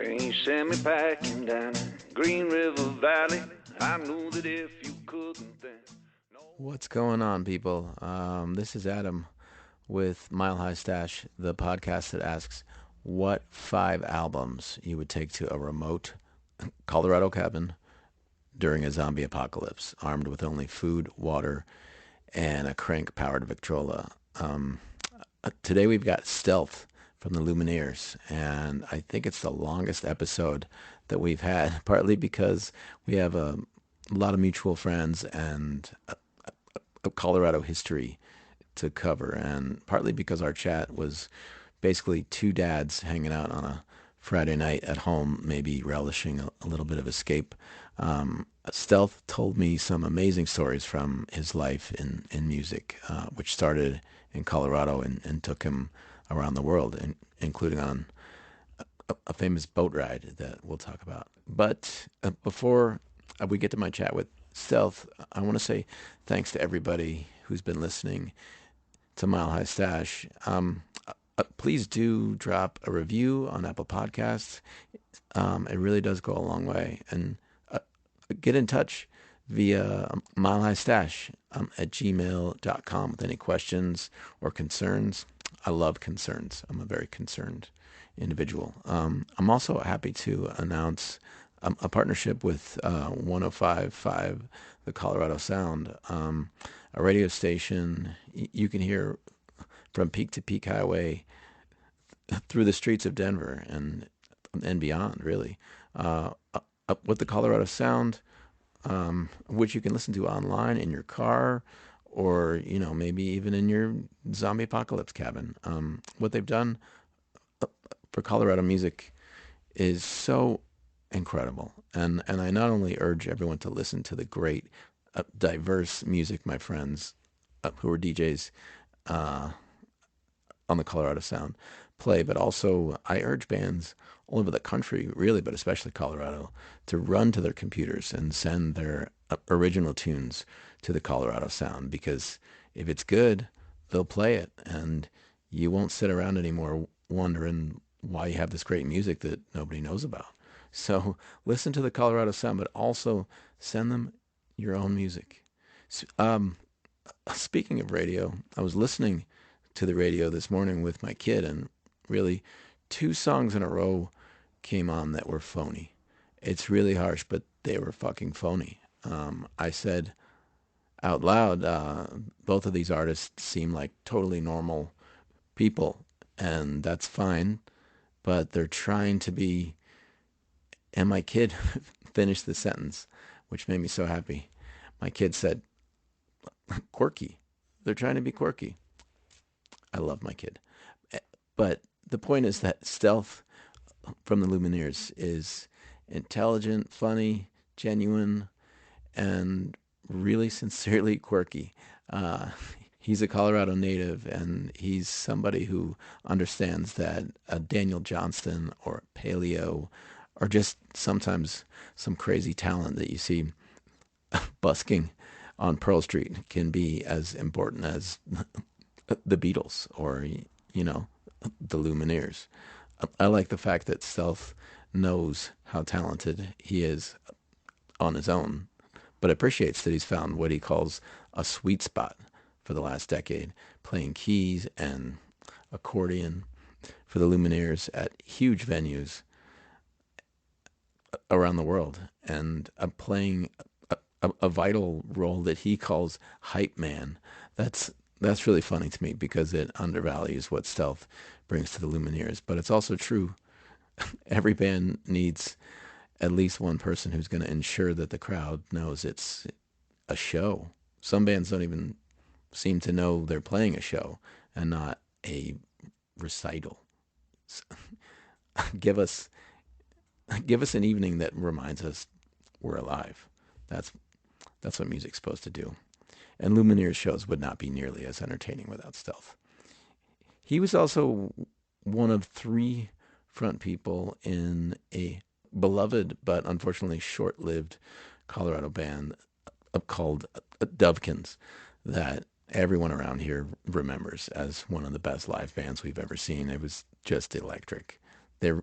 He sent me packing down Green River Valley. I knew that if you couldn't, then no. What's going on, people? This is Adam with Mile High Stash, the podcast that asks what 5 albums you would take to a remote Colorado cabin during a zombie apocalypse, armed with only food, water, and a crank-powered Victrola. Today we've got Stelth from the Lumineers, and I think it's the longest episode that we've had, partly because we have a lot of mutual friends and a Colorado history to cover, and partly because our chat was basically two dads hanging out on a Friday night at home, maybe relishing a little bit of escape. Stelth told me some amazing stories from his life in music, which started in Colorado and took him around the world, including on a famous boat ride that we'll talk about. But before we get to my chat with Stelth, I want to say thanks to everybody who's been listening to Mile High Stash. Please do drop a review on Apple Podcasts. It really does go a long way. And get in touch via milehighstash at gmail.com with any questions or concerns. I love concerns. I'm a very concerned individual. I'm also happy to announce a partnership with 105.5, the Colorado Sound, a radio station you can hear from peak to peak highway through the streets of Denver and beyond, really. With the Colorado Sound, which you can listen to online in your car or, maybe even in your zombie apocalypse cabin. What they've done for Colorado music is so incredible. And I not only urge everyone to listen to the great, diverse music my friends who are DJs on the Colorado Sound play, but also I urge bands all over the country, really, but especially Colorado, to run to their computers and send their original tunes to the Colorado Sound, because if it's good, they'll play it, and you won't sit around anymore wondering why you have this great music that nobody knows about. So listen to the Colorado Sound, but also send them your own music. Speaking of radio, I was listening to the radio this morning with my kid, and really 2 songs in a row came on that were phony. It's really harsh, but they were fucking phony. I said out loud, both of these artists seem like totally normal people, and that's fine, but they're trying to be, and my kid finished the sentence, which made me so happy. My kid said, quirky. They're trying to be quirky. I love my kid. But the point is that Stelth from the Lumineers is intelligent, funny, genuine, and really sincerely quirky. He's a Colorado native, and he's somebody who understands that a Daniel Johnston or Paleo, or just sometimes some crazy talent that you see busking on Pearl Street, can be as important as the Beatles or, the Lumineers. I like the fact that Stelth knows how talented he is on his own, but appreciates that he's found what he calls a sweet spot for the last decade, playing keys and accordion for the Lumineers at huge venues around the world, and playing a vital role that he calls hype man. That's really funny to me because it undervalues what Stelth brings to the Lumineers. But it's also true. Every band needs at least one person who's going to ensure that the crowd knows it's a show. Some bands don't even seem to know they're playing a show and not a recital. give us give us an evening that reminds us we're alive. That's what music's supposed to do. And Lumineers shows would not be nearly as entertaining without Stelth. He was also one of 3 front people in a beloved but unfortunately short-lived Colorado band called Dovekins that everyone around here remembers as one of the best live bands we've ever seen. It was just electric. They're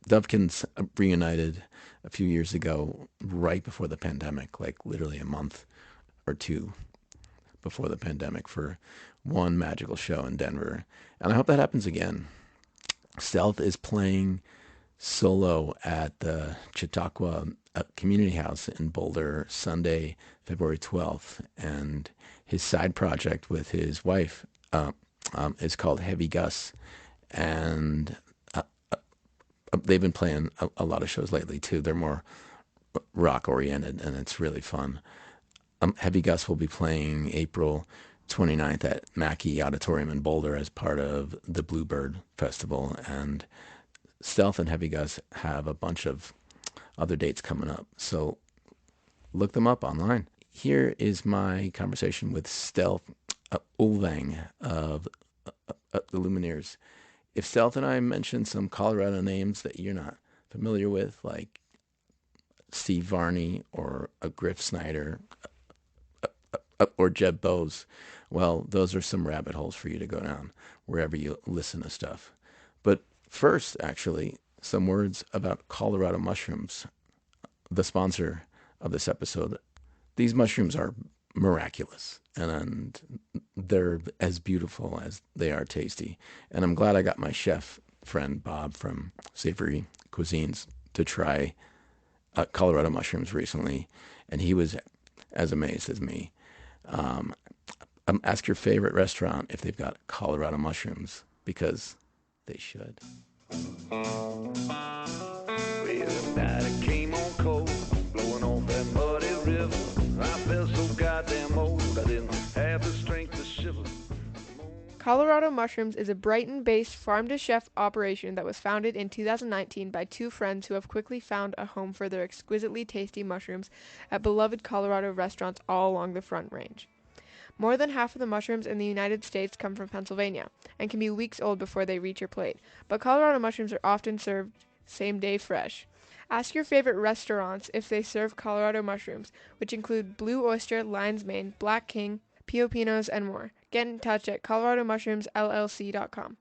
Dovkins reunited a few years ago, right before the pandemic, like literally a month or two before the pandemic, for one magical show in Denver. And I hope that happens again. Stelth is playing solo at the Chautauqua Community House in Boulder Sunday, February 12th. And his side project with his wife is called Heavy Gus. And they've been playing a lot of shows lately too. They're more rock oriented, and it's really fun. Heavy Gus will be playing April 29th at Mackey Auditorium in Boulder as part of the Bluebird Festival. And Stelth and Heavy Gus have a bunch of other dates coming up. So look them up online. Here is my conversation with Stelth Ulvang of the Lumineers. If Stelth and I mention some Colorado names that you're not familiar with, like Steve Varney or a Griff Snyder or Jeb Bowes, well, those are some rabbit holes for you to go down wherever you listen to stuff. But first, actually, some words about Colorado mushrooms, the sponsor of this episode. These mushrooms are miraculous, and they're as beautiful as they are tasty. And I'm glad I got my chef friend Bob from Savory Cuisines to try Colorado mushrooms recently, and he was as amazed as me. Um, Ask your favorite restaurant if they've got Colorado mushrooms, because they should. Well, night it came on cold, blowing off that muddy river. I felt so goddamn old, I didn't have the strength to shiver. Colorado Mushrooms is a Brighton-based farm-to-chef operation that was founded in 2019 by two friends who have quickly found a home for their exquisitely tasty mushrooms at beloved Colorado restaurants all along the Front Range. More than half of the mushrooms in the United States come from Pennsylvania and can be weeks old before they reach your plate, but Colorado mushrooms are often served same-day fresh. Ask your favorite restaurants if they serve Colorado mushrooms, which include Blue Oyster, Lion's Mane, Black King, Piopinos, and more. Get in touch at coloradomushroomsllc.com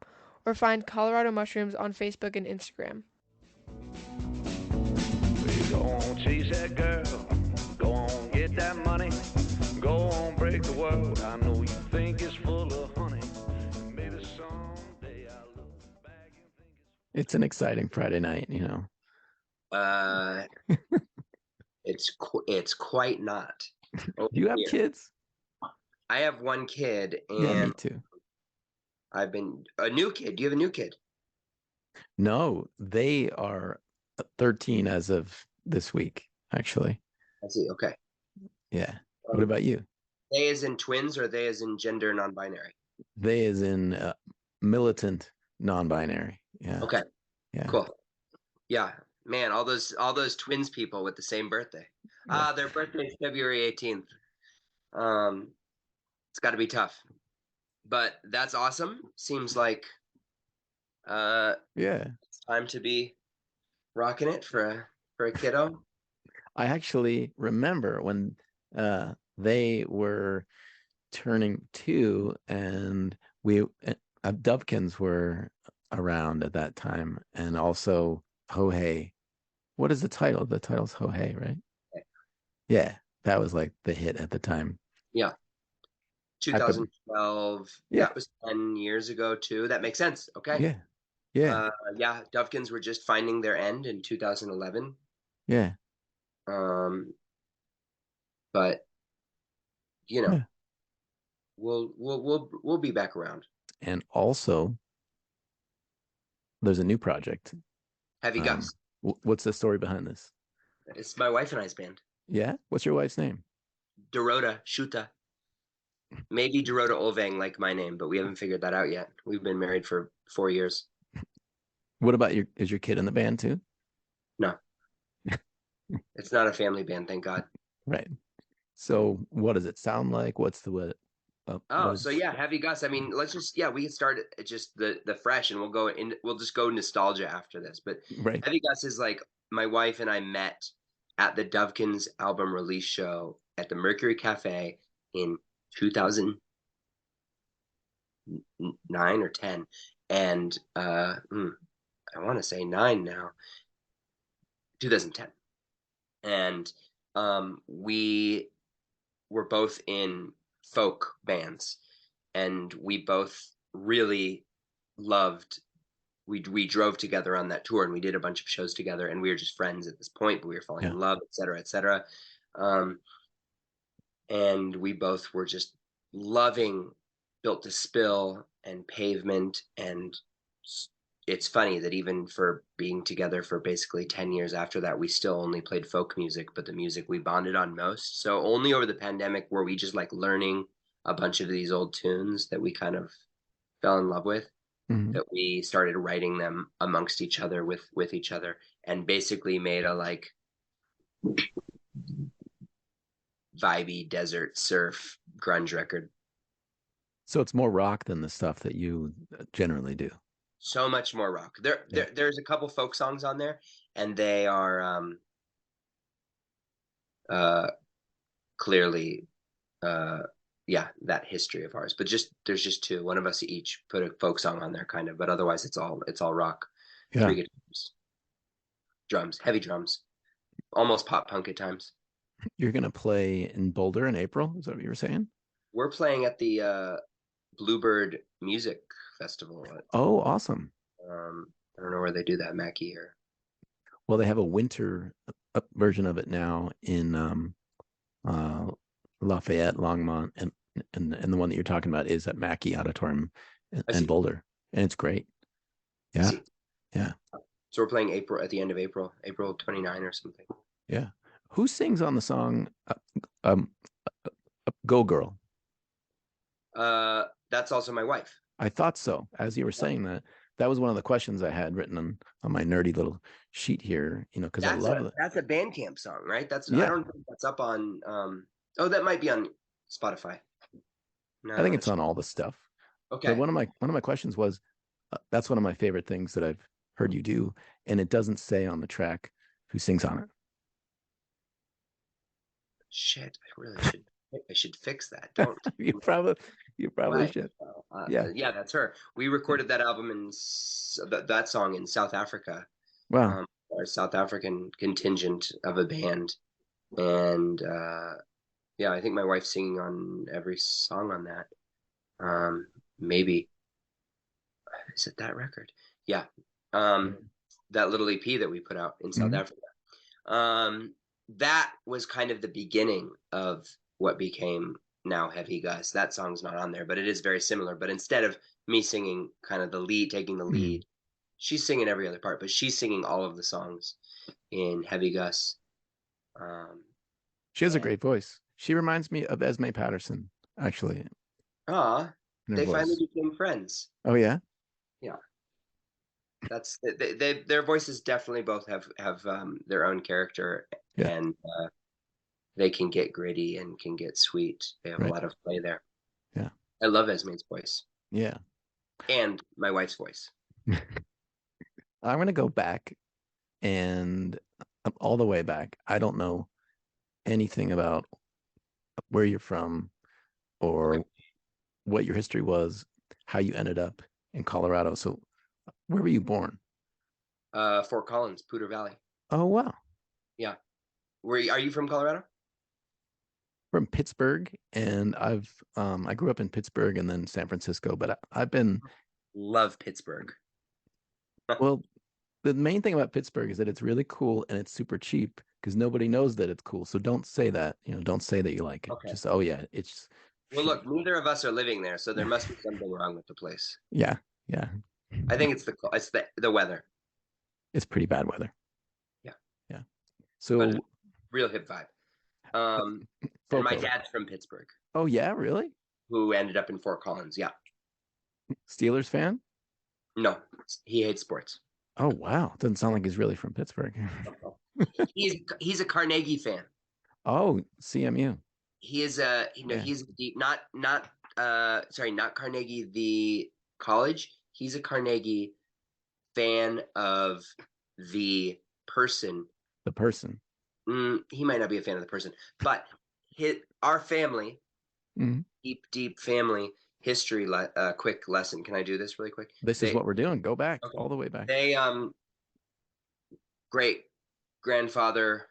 or find Colorado Mushrooms on Facebook and Instagram. Go on, chase that girl. Go on, get that money. Go on, break the world. I know you think it's full of honey. Maybe someday I'll look back and think It's an exciting Friday night, you know. It's quite not. Do you have kids? I have one kid, Yeah, me and too. I've been a new kid. Do you have a new kid? No, they are 13 as of this week, actually. I see. Okay. Yeah. What about you? They as in twins, or they as in gender non-binary? They is in militant non-binary. Yeah. Okay. Yeah. Cool. Yeah, man, all those twins people with the same birthday. Yeah. Their birthday is February 18th. It's got to be tough, but that's awesome. Seems like Yeah. it's time to be rocking it for a kiddo. I actually remember when they were turning 2, and we Dubkins were around at that time, and also Ho Hey. What is the title? The title's Ho Hey, right? Yeah, that was like the hit at the time. Yeah. 2012. Yeah. That was 10 years ago too. That makes sense. Okay. Yeah. Yeah. Yeah. Dovkins were just finding their end in 2011. Yeah. But you know, Yeah. we'll be back around. And also, there's a new project. Heavy Gus. What's the story behind this? It's my wife and I's band. Yeah. What's your wife's name? Dorota Shuta. Maybe Dorota Ulvang, like my name, but we haven't figured that out yet. We've been married for 4 years. What about is your kid in the band too? No. It's not a family band, thank God. Right. So what does it sound like? What's the what? So yeah, Heavy Gus. I mean, let's just we can start at just the fresh, and we'll just go nostalgia after this. But right. Heavy Gus is like my wife and I met at the Dovkins album release show at the Mercury Cafe in 2009 or 10, and I want to say 9 now, 2010. And we were both in folk bands, and we both really loved. We drove together on that tour, and we did a bunch of shows together, and we were just friends at this point, but we were falling Yeah. in love, et cetera, et cetera. And we both were just loving Built to Spill and Pavement. And it's funny that even for being together for basically 10 years after that, we still only played folk music, but the music we bonded on most. So only over the pandemic were we just like learning a bunch of these old tunes that we kind of fell in love with, that we started writing them amongst each other with each other, and basically made a like vibey desert surf grunge record. So it's more rock than the stuff that you generally do. So much more rock. There's a couple folk songs on there, and they are clearly that history of ours. But there's just two. One of us each put a folk song on there, kind of. But otherwise, it's all rock. Yeah. 3 guitars, drums, heavy drums, almost pop punk at times. You're gonna play in Boulder in April. Is that what you were saying? We're playing at the Bluebird Music Festival. Oh, awesome. I don't know where they do that, Mackie, or Well, they have a winter version of it now in Lafayette, Longmont, and the one that you're talking about is at Mackey Auditorium in Boulder, and it's great. Yeah, yeah. So we're playing April at the end of April 29 or something. Yeah. Who sings on the song "Go Girl"? That's also my wife. I thought so. As you were saying that was one of the questions I had written on my nerdy little sheet here. Because I love it. That's a Bandcamp song, right? That's Yeah. I don't think that's up on. That might be on Spotify. No, I think it's on all the stuff. Okay. But one of my questions was, that's one of my favorite things that I've heard you do, and it doesn't say on the track who sings on it. Shit, I should fix that. Don't you probably should. Yeah, that's her. We recorded that album in that song in South Africa. Wow. Our South African contingent of a band, and I think my wife's singing on every song on that. Maybe is it that record? Yeah. That little EP that we put out in South Africa. That was kind of the beginning of what became now Heavy Gus. That song's not on there, but it is very similar. But instead of me singing kind of the lead, taking the lead, she's singing every other part, but she's singing all of the songs in Heavy Gus. She has a great voice. She reminds me of Esme Patterson, actually. They finally became friends. Oh yeah? Yeah. That's their voices definitely both have their own character, and they can get gritty and can get sweet. They have a lot of play there. Yeah. I love Esme's voice. Yeah. And my wife's voice. I'm going to go back and all the way back. I don't know anything about where you're from or what your history was, how you ended up in Colorado. So where were you born? Fort Collins, Poudre Valley. Oh, wow. Yeah. Are you from Colorado? From Pittsburgh, and I grew up in Pittsburgh and then San Francisco, but I've been love Pittsburgh. Well, the main thing about Pittsburgh is that it's really cool and it's super cheap because nobody knows that it's cool. So don't say that, don't say that you like it. Okay. Just, oh yeah, it's. Well, look, neither of us are living there, so there must be something wrong with the place. Yeah, yeah. I think it's the weather. It's pretty bad weather. Yeah, yeah. So real hip vibe. And my dad's from Pittsburgh. Oh yeah, really? Who ended up in Fort Collins? Yeah. Steelers fan? No, he hates sports. Oh wow, doesn't sound like he's really from Pittsburgh. He's a Carnegie fan. Oh, CMU. He is he's deep not Carnegie the college. He's a Carnegie fan of the person. The person. He might not be a fan of the person, but our family, deep family, history quick lesson. Can I do this really quick? This is what we're doing. Go back Okay. all the way back. They great grandfather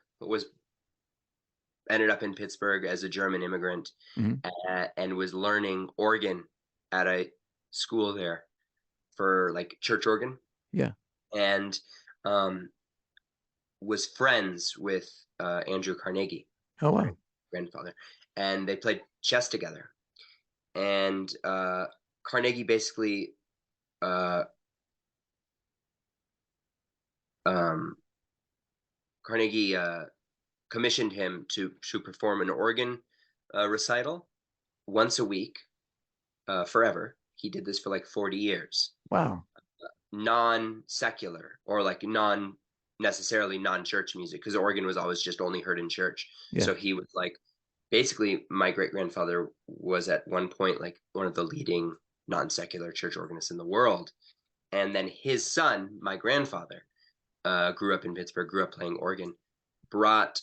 ended up in Pittsburgh as a German immigrant, and was learning organ at a school there for like church organ. Yeah. And was friends with Andrew Carnegie. Oh, wow. Grandfather. And they played chess together. And Carnegie basically commissioned him to perform an organ recital once a week forever. He did this for like 40 years. Wow. Non-secular, or like necessarily non-church music, because organ was always just only heard in church. Yeah. So he was like, basically, my great-grandfather was at one point like one of the leading non-secular church organists in the world. And then his son, my grandfather, grew up in Pittsburgh, grew up playing organ, brought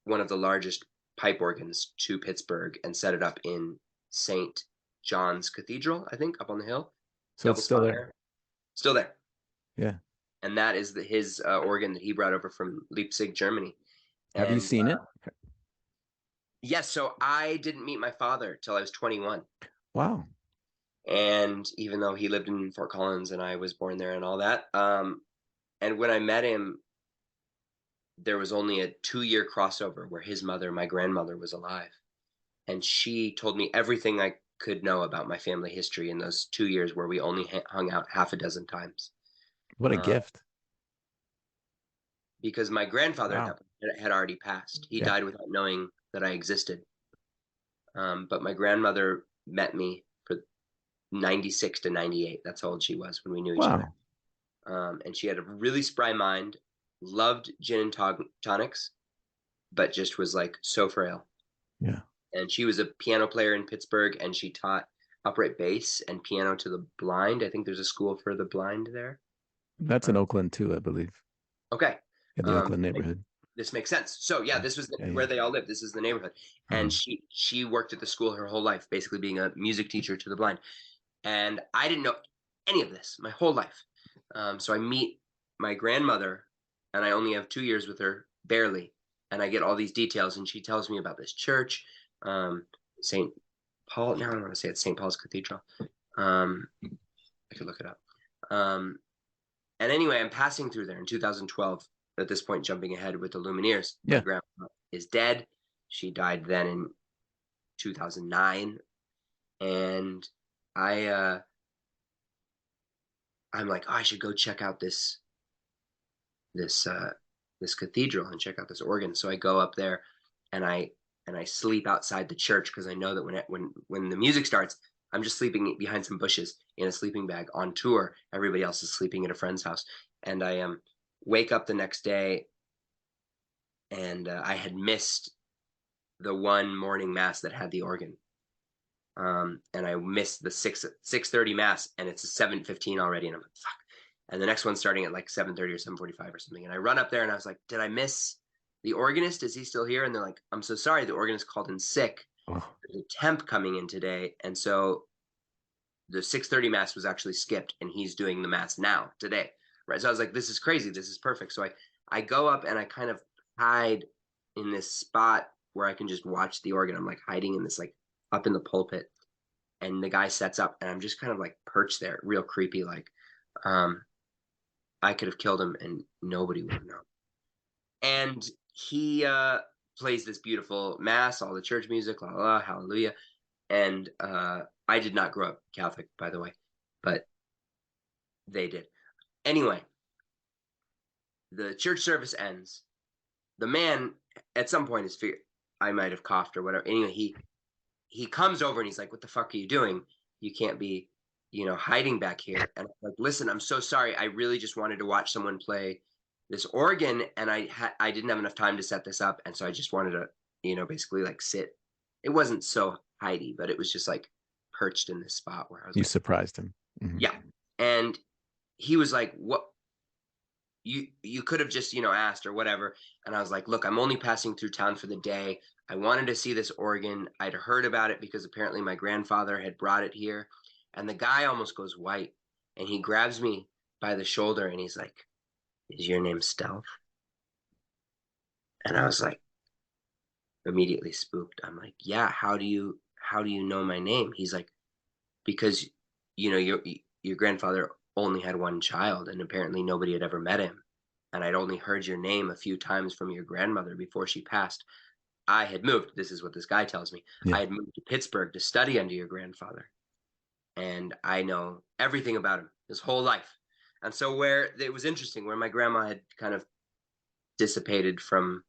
one of the largest pipe organs to Pittsburgh and set it up in St. John's Cathedral, I think, up on the hill. So it's still there. Still there. Yeah. And that is his organ that he brought over from Leipzig, Germany. Have you seen it? Yes. So I didn't meet my father till I was 21. Wow. And even though he lived in Fort Collins and I was born there and all that, and when I met him, there was only a 2-year crossover where his mother, my grandmother, was alive. And she told me everything I could know about my family history in those 2 years where we only hung out half a dozen times. What a gift. Because my grandfather had already passed. He died without knowing that I existed. But my grandmother met me for 96 to 98. That's how old she was when we knew each other. And she had a really spry mind, loved gin and tonics, but just was like so frail. Yeah. And she was a piano player in Pittsburgh, and she taught upright bass and piano to the blind. I think there's a school for the blind there. That's in Oakland too, I believe. Okay. In the Oakland neighborhood. This makes sense. So yeah, this was where they all lived. This is the neighborhood. And she worked at the school her whole life, basically being a music teacher to the blind. And I didn't know any of this my whole life. So I meet my grandmother, and I only have 2 years with her, barely. And I get all these details, and she tells me about this church, St. Paul. Now I don't want to say it's St. Paul's Cathedral. I could look it up. And anyway, I'm passing through there in 2012. At this point, jumping ahead with the Lumineers. Yeah. My grandma is dead. She died then in 2009. And I'm like, oh, I should go check out this cathedral and check out this organ. So I go up there, and I sleep outside the church, because I know that when the music starts, I'm just sleeping behind some bushes in a sleeping bag on tour. Everybody else is sleeping at a friend's house, and I wake up the next day, and I had missed the one morning mass that had the organ. And I missed the 6:30 mass, and it's 7:15 already, and I'm like, fuck. And the next one's starting at like 7:30 or 7:45 or something. And I run up there, and I was like, did I miss the organist? Is he still here? And they're like, I'm so sorry, the organist called in sick. Oh. There's a temp coming in today, and so the 6:30 mass was actually skipped, and he's doing the mass now today. Right. So I was like, this is crazy. This is perfect. So I go up, and I kind of hide in this spot where I can just watch the organ. I'm like hiding in this, like up in the pulpit, and the guy sets up, and I'm just kind of like perched there, real creepy. Like, I could have killed him and nobody would have known. And he plays this beautiful mass, all the church music, la la la, hallelujah. And I did not grow up Catholic, by the way, but they did. Anyway, the church service ends. The man, at some point, is figured I might have coughed or whatever. Anyway, he comes over, and he's like, "What the fuck are you doing? You can't be, hiding back here." And I'm like, "Listen, I'm so sorry. I really just wanted to watch someone play this organ, and I didn't have enough time to set this up, and so I just wanted to, basically like sit." It wasn't so hidey, but it was just like perched in this spot where I was. You surprised him. Mm-hmm. Yeah, and he was like, "What? You could have just asked or whatever." And I was like, "Look, I'm only passing through town for the day. I wanted to see this organ. I'd heard about it because apparently my grandfather had brought it here. And the guy almost goes white, and he grabs me by the shoulder and he's like, "Is your name Stelth?" And I was like, immediately spooked. I'm like, "Yeah, how do you know my name?" He's like, "Because your grandfather only had one child, and apparently nobody had ever met him. And I'd only heard your name a few times from your grandmother before she passed. I had moved. This is what this guy tells me. Yeah. I had moved to Pittsburgh to study under your grandfather, and I know everything about him, his whole life." And so where it was interesting, where my grandma had kind of dissipated from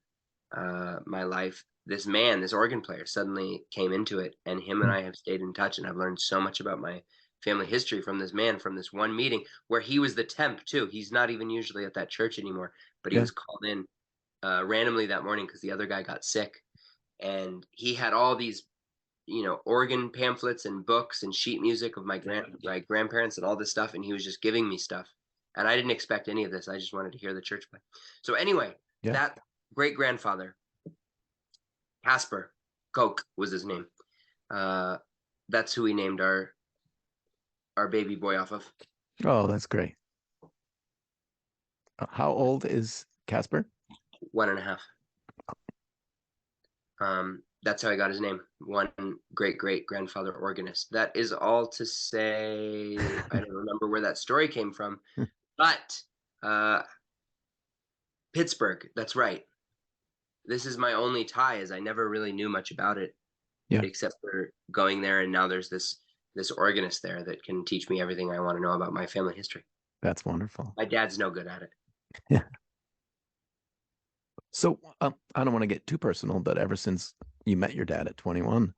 my life, this man, this organ player, suddenly came into it, and him and I have stayed in touch, and I've learned so much about my family history from this man, from this one meeting where he was the temp too. He's not even usually at that church anymore, but he Yeah. was called in randomly that morning because the other guy got sick, and he had all these organ pamphlets and books and sheet music of my grandparents and all this stuff, and he was just giving me stuff, and I didn't expect any of this. I just wanted to hear the church play. So anyway, Yeah. that great grandfather, Casper Koch was his name. That's who we named our baby boy off of. Oh, that's great. How old is Casper? 1.5. That's how I got his name. One great grandfather organist. That is all to say. I don't remember where that story came from, but Pittsburgh. That's right. This is my only tie, as I never really knew much about it, except for going there, and now there's this organist there that can teach me everything I want to know about my family history. That's wonderful. My dad's no good at it. Yeah. So I don't want to get too personal, but ever since you met your dad at 21,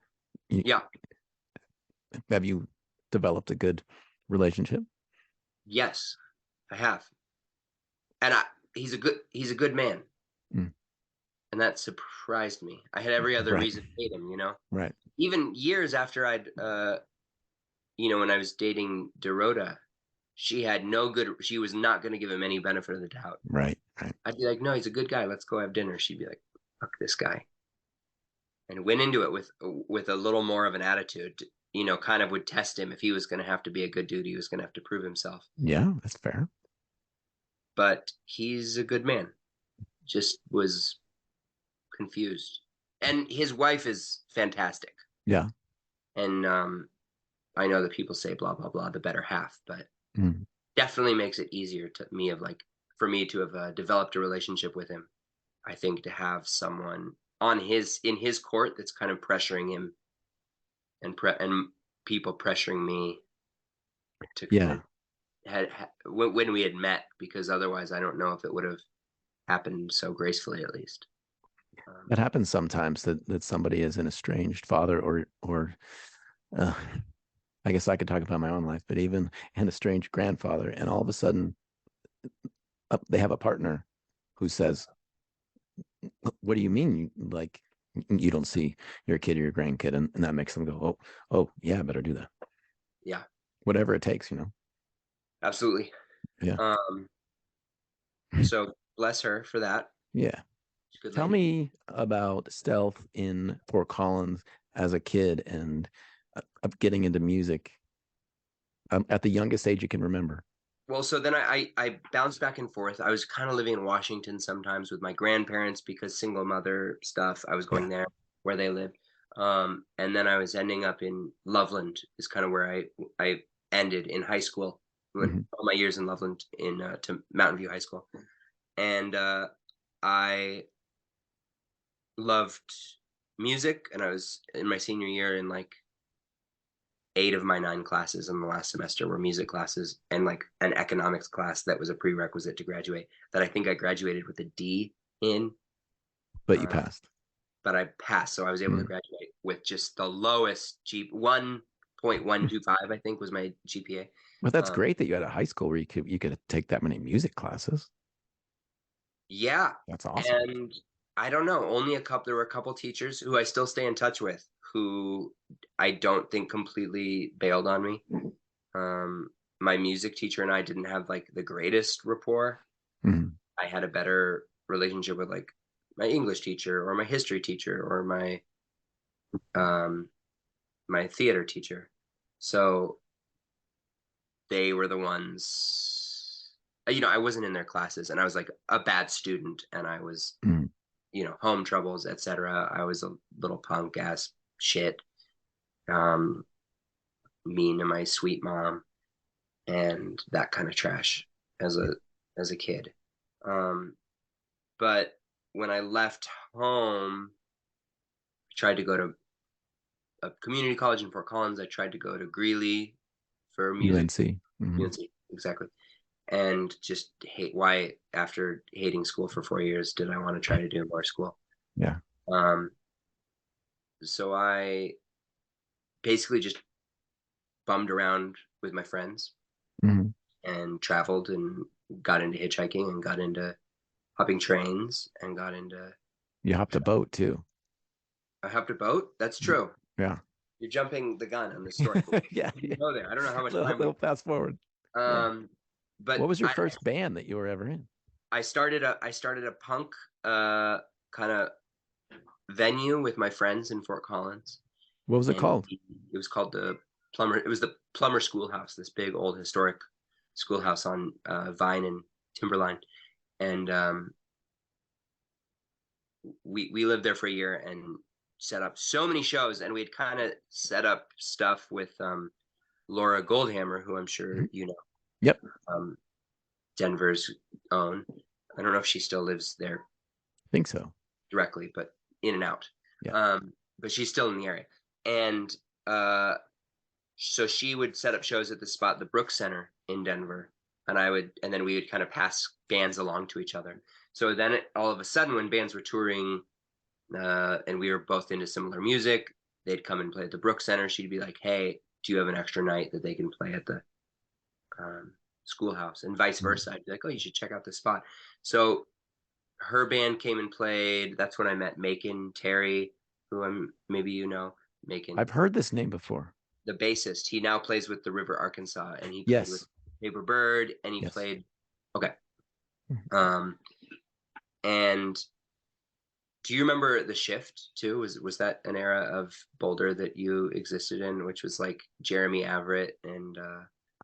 have you developed a good relationship? Yes, I have, and he's a good man, and that surprised me. I had every other reason to hate him, Right. Even years after I'd, when I was dating Dorota, she was not going to give him any benefit of the doubt. Right. I'd be like, "No, he's a good guy. Let's go have dinner." She'd be like, "Fuck this guy," and went into it with a little more of an attitude. Kind of would test him. If he was going to have to be a good dude, he was going to have to prove himself. Yeah, that's fair. But he's a good man. Just was confused, and his wife is fantastic. Yeah. And I know that people say blah blah blah, the better half, but definitely makes it easier for me to have developed a relationship with him. I think to have someone in his court that's kind of pressuring him, and people pressuring me to when we had met, because otherwise I don't know if it would have happened so gracefully, at least. It happens sometimes that somebody is an estranged father or I guess I could talk about my own life, but even an estranged grandfather, and all of a sudden they have a partner who says, "What do you mean? Like, you don't see your kid or your grandkid?" And that makes them go, oh, yeah, I better do that. Yeah. Whatever it takes, Absolutely. Yeah. So bless her for that. Yeah. Tell me about Stelth in Fort Collins as a kid and of getting into music at the youngest age you can remember. Well, so then I bounced back and forth. I was kind of living in Washington sometimes with my grandparents because single mother stuff. I was going there where they lived. And then I was ending up in Loveland is kind of where I ended in high school. Went all my years in Loveland to Mountain View High School. And I loved music, and I was in my senior year in like 8 of my 9 classes in the last semester were music classes, and like an economics class that was a prerequisite to graduate that I think I graduated with a D in. But you passed. But I passed, so I was able to graduate with just the lowest 1.125, I think was my GPA. Well, that's great that you had a high school where you could take that many music classes. Yeah. That's awesome. And I don't know, there were a couple teachers who I still stay in touch with who I don't think completely bailed on me. My music teacher and I didn't have like the greatest rapport. I had a better relationship with like my English teacher or my history teacher or um, my theater teacher. So they were the ones, I wasn't in their classes, and I was like a bad student, and I was, Mm. home troubles, etc. I was a little punk ass shit, um, mean to my sweet mom, and that kind of trash as a kid. Um, but when I left home, I tried to go to a community college in Fort Collins. I tried to go to Greeley for music. UNC. UNC, exactly. And just why, after hating school for 4 years, did I want to try to do more school? Yeah. Um, so I basically just bummed around with my friends Mhm. and traveled and got into hitchhiking and got into hopping trains and got into. You hopped a boat too. I hopped a boat. That's true. Yeah. You're jumping the gun on this story. Yeah. We can go there. I don't know how much Little, time. fast forward. Yeah. But What was your first band that you were ever in? I started a punk kind of venue with my friends in Fort Collins. What was it called? It was called the Plumber. It was the Plumber Schoolhouse, this big old historic schoolhouse on Vine and Timberline, and we lived there for a year and set up so many shows, and we had kind of set up stuff with Laura Goldhammer, who I'm sure you know. Yep. Denver's own. I don't know if she still lives there. I think so. Directly, but in and out. Yeah. But she's still in the area. And so she would set up shows at the spot, the Brooks Center in Denver. And then we would kind of pass bands along to each other. So then all of a sudden, when bands were touring and we were both into similar music, they'd come and play at the Brooks Center. She'd be like, hey, do you have an extra night that they can play at the schoolhouse? And vice versa. I'd be like, oh, you should check out this spot. So her band came and played. That's when I met Macon Terry, who maybe you know. Macon. I've heard this name before. The bassist. He now plays with the River Arkansas, and he played with Paper Bird, and he played. Okay. And do you remember The Shift too? Was that an era of Boulder that you existed in, which was like Jeremy Averitt and?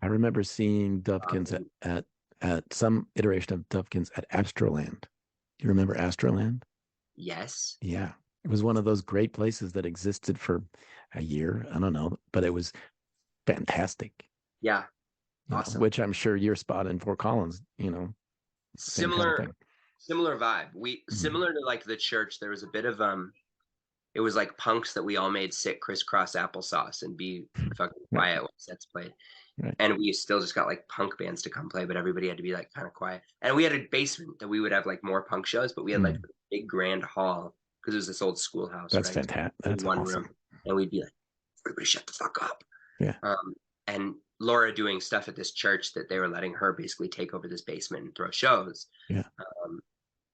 I remember seeing Dovekins at some iteration of Dovekins at Astroland. Do you remember Astroland? Yes. Yeah. It was one of those great places that existed for a year. I don't know, but it was fantastic. Yeah. Awesome. Which I'm sure your spot in Fort Collins, similar kind of similar vibe. Similar to like the church, there was a bit of it was like punks that we all made sit crisscross applesauce and be fucking quiet when sets played. Right. And we still just got like punk bands to come play, but everybody had to be like kind of quiet. And we had a basement that we would have like more punk shows, but we had like a big grand hall because it was this old schoolhouse. That's fantastic. That's one awesome. room, and we'd be like, everybody shut the fuck up. Yeah. And Laura doing stuff at this church that they were letting her basically take over this basement and throw shows. Yeah.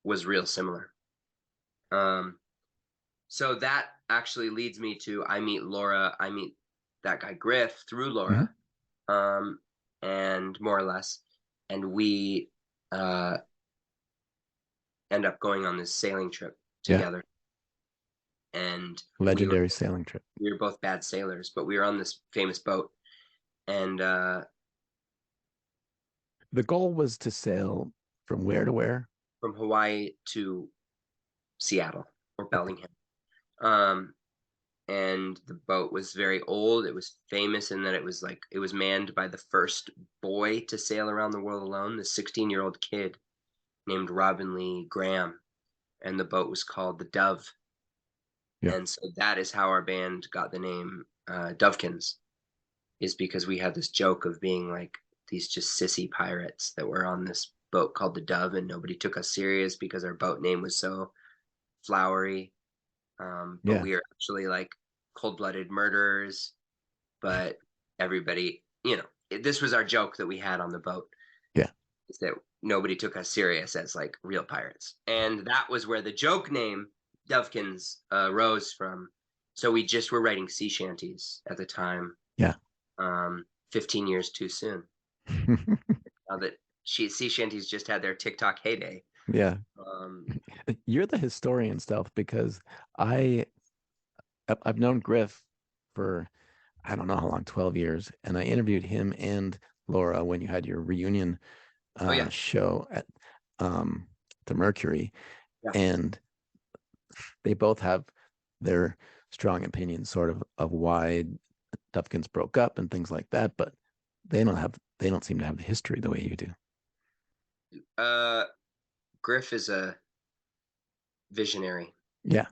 Was real similar. So that actually leads me to I meet that guy Griff through Laura. And more or less, and we end up going on this sailing trip together. And legendary sailing trip. We were both bad sailors, but we were on this famous boat, and the goal was to sail from where to where? From Hawaii to Seattle or Bellingham. And the boat was very old. It was famous in that it was manned by the first boy to sail around the world alone, this 16-year-old kid named Robin Lee Graham. And the boat was called the Dove. Yeah. And so that is how our band got the name Dovekins, is because we had this joke of being like these just sissy pirates that were on this boat called the Dove, and nobody took us serious because our boat name was so flowery. But we are actually like cold-blooded murderers, but everybody, this was our joke that we had on the boat. Yeah. Is that nobody took us serious as like real pirates. And that was where the joke name Dovekins rose from. So we just were writing sea shanties at the time. Yeah. 15 years too soon. Now that sea shanties just had their TikTok heyday. Yeah. You're the historian, Stelth, because I I've known Griff for I don't know how long, 12 years, and I interviewed him and Laura when you had your reunion Oh yeah, show at the Mercury, yeah. and they both have their strong opinions, sort of why Dufkins broke up and things like that, but they don't seem to have the history the way you do. Griff is a visionary, Yeah,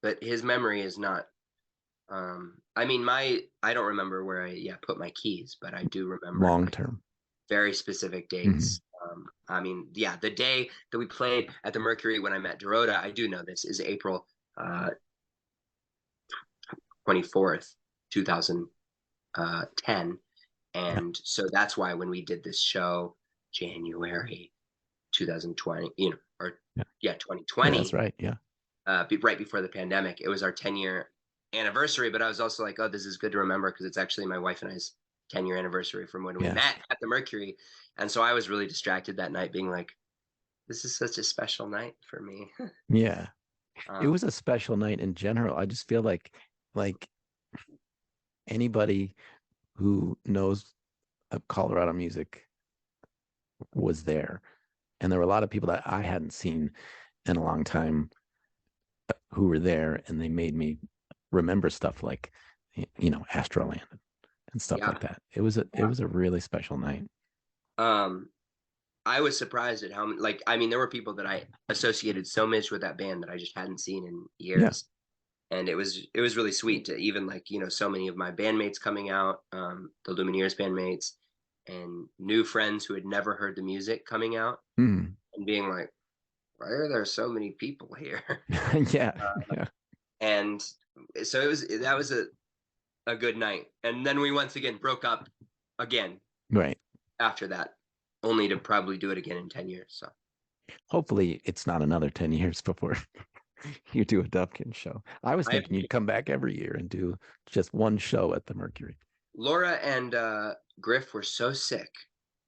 but his memory is not. I mean, I don't remember where I put my keys, but I do remember long like term. very specific Mm-hmm. dates. I mean, yeah, the day that we played at the Mercury when I met Dorota, I do know this is April 24th, 2010. Yeah, And so that's why when we did this show, January 2020, or yeah, yeah, yeah. That's 2020, right. Yeah, right before the pandemic, it was our 10-year anniversary. But I was also like, oh, this is good to remember because it's actually my wife and I's 10-year anniversary from when we yeah, met at the Mercury. And so I was really distracted that night, being like, this is such a special night for me. yeah. It um, was a special night in general. I just feel like anybody who knows of Colorado music was there. And there were a lot of people that I hadn't seen in a long time who were there, and they made me remember stuff like, Astroland and stuff yeah. like that. It was a really special night. Um, I was surprised at how many, like, I mean, there were people that I associated so much with that band that I just hadn't seen in Yeah. years. And it was really sweet to even like, so many of my bandmates coming out, the Lumineers bandmates, and new friends who had never heard the music coming out Mm. and being like, why are there so many people here? Yeah. Uh, Yeah. and so that was a good night. And then we once again broke up again Right. after that, only to probably do it again in 10 years. So Hopefully it's not another 10 years before you do a Dubkin show. I was I thinking you'd come back every year and do just one show at the Mercury. Laura and Griff were so sick.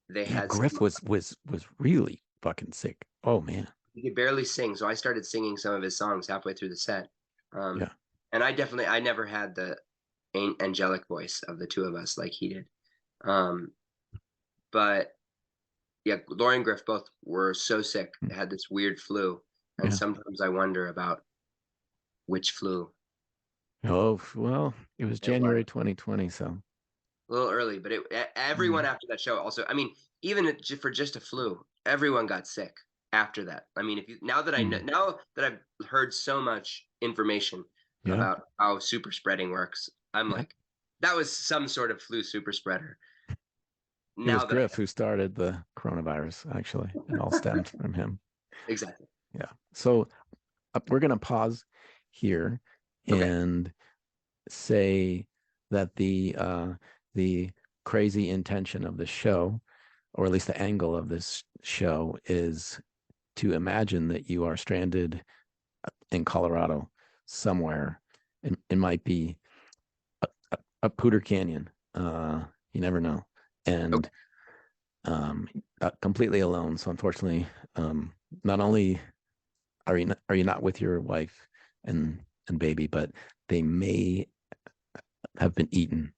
They Yeah, had some, Griff was really fucking sick. Oh man. he could barely sing, so I started singing some of his songs halfway through the set. Yeah. And I never had the angelic voice of the two of us like he did. Um, but yeah, Laura and Griff both were so sick. They had this weird flu, and Yeah. sometimes I wonder about which flu Oh, well, it was it was. January 2020, so A little early, but everyone mm, after that show also. I mean, even for just a flu, everyone got sick after that. I mean, if you now that I know mm, now that I've heard so much information yeah. about how super spreading works, I'm Yeah. like, that was some sort of flu super spreader. It was Now that I Griff who started the coronavirus, actually. It all stemmed from him. exactly. Yeah. So we're going to pause here Okay. and say that the crazy intention of the show, or at least the angle of this show, is to imagine that you are stranded in Colorado somewhere. It might be a Pooter Canyon. You never know. Okay. And completely alone. So unfortunately, not only are you not with your wife and baby, but they may have been eaten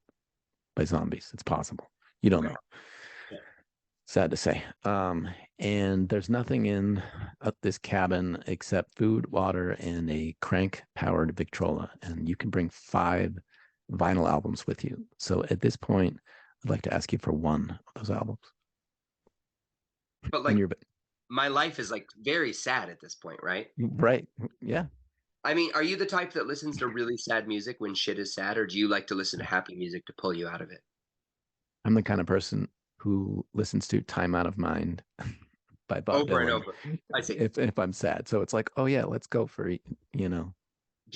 by zombies. It's possible. You don't Okay. know. Yeah. Sad to say. And there's nothing in this cabin except food, water, and a crank-powered Victrola. And you can bring 5 vinyl albums with you. So at this point, I'd like to ask you for one of those albums. But And like you're my life is like very sad at this point, right? right. Yeah. I mean, are you the type that listens to really sad music when shit is sad, or do you like to listen to happy music to pull you out of it? I'm the kind of person who listens to Time Out of Mind by Bob Over and Dylan over. I see. if I'm sad. So it's like, oh yeah, let's go for Do you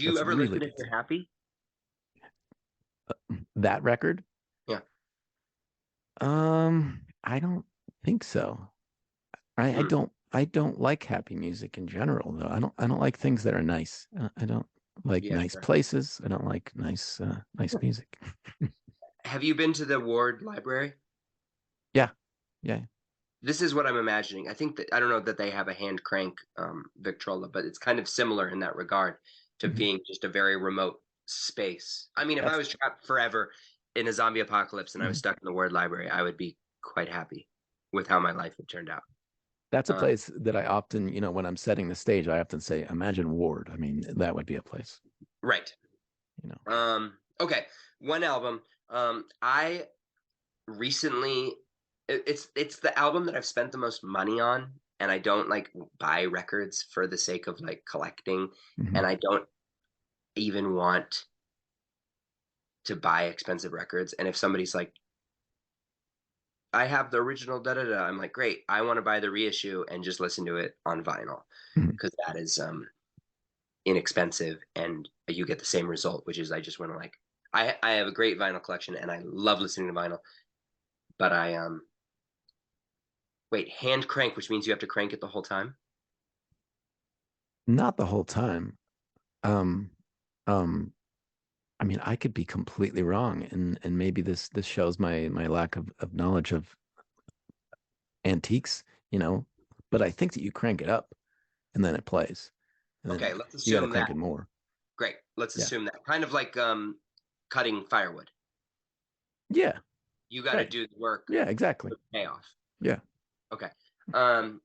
that's ever really listen if good. you're happy? That record? Yeah. I don't think so. I Hmm. don't like happy music in general though. I don't like things that are nice. I don't like Yeah, nice sure. places. I don't like nice music. Have you been to the Ward Library? Yeah. Yeah. this is what I'm imagining. I think that I don't know that they have a hand crank Victrola, but it's kind of similar in that regard to Mhm. being just a very remote space. I mean, if I That's was trapped forever in a zombie apocalypse and I was mhm. stuck in the word library, I would be quite happy with how my life had turned out. That's a Uh, place that I often, when I'm setting the stage, I often say, imagine Ward. I mean, that would be a place, right. you know. Okay. One album. I recently it's the album that I've spent the most money on, and I don't like buy records for the sake of like collecting, and Mhm. I don't even want to buy expensive records. And if somebody's like, I have the original da da da, I'm like, great, I want to buy the reissue and just listen to it on vinyl Mhm. because that is inexpensive and you get the same result, which is I just want to like I have a great vinyl collection and I love listening to vinyl, but I wait, hand crank, which means you have to crank it the whole time. Not the whole time. Um, um, I mean, I could be completely wrong, and maybe this shows my lack of knowledge of antiques, but I think that you crank it up and then it plays, and then Okay, let's you got to assume crank that. it more. Great. Let's Yeah. assume that. Kind of like cutting firewood. Yeah. You got to Right. do the work Yeah, exactly. for the payoff. Yeah. Okay. Um,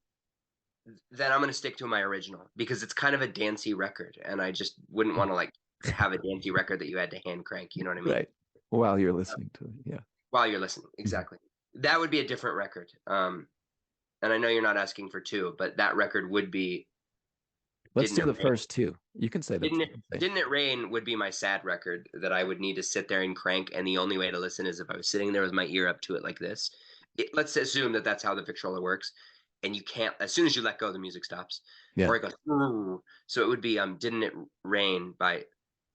then I'm going to stick to my original because it's kind of a dancey record, and I just wouldn't want to like have a dancey record that you had to hand crank. You know what I mean? Right. While you're listening to it. Yeah. While you're listening, Mhm. exactly. That would be a different record. And I know you're not asking for two, but that record would be Let's "Didn't do It the Rain?" first two. You can say that. Didn't it rain would be my sad record that I would need to sit there and crank, and the only way to listen is if I was sitting there with my ear up to it like this. Let's assume that that's how the Victrola works, and you can't. As soon as you let go, the music stops, Yeah. or it goes. "Ooh." So it would be "Didn't It Rain" by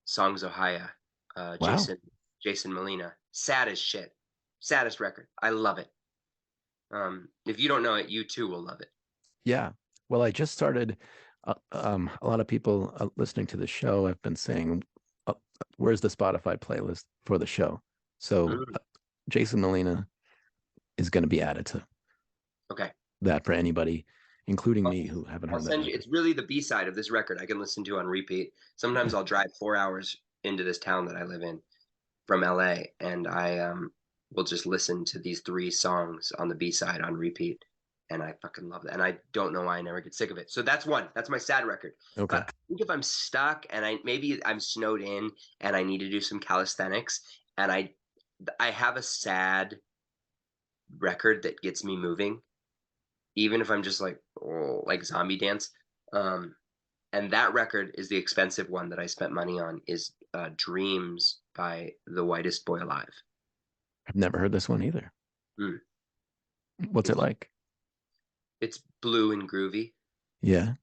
Songs Ohia, Wow. Jason Molina. Sad as shit, saddest record. I love it. If you don't know it, you too will love it. Yeah. Well, I just started. A lot of people listening to the show have been saying, "Where's the Spotify playlist for the show?" So Mm, Jason Molina is going to be added to okay. that for anybody, including I'll, me, who haven't I'll heard that send you. record. It's really the B side of this record I can listen to on repeat. Sometimes I'll drive 4 hours into this town that I live in from LA, and I will just listen to these three songs on the B side on repeat, and I fucking love that. And I don't know why I never get sick of it. So that's one. That's my sad record. But Okay. I think if I'm stuck and maybe I'm snowed in and I need to do some calisthenics, and I have a sad record that gets me moving, even if I'm just like like zombie dance. Um, and that record is the expensive one that I spent money on is Dreams by The Whitest Boy Alive. I've never heard this one either. Mm. What's it It's like? it's blue and groovy. Yeah.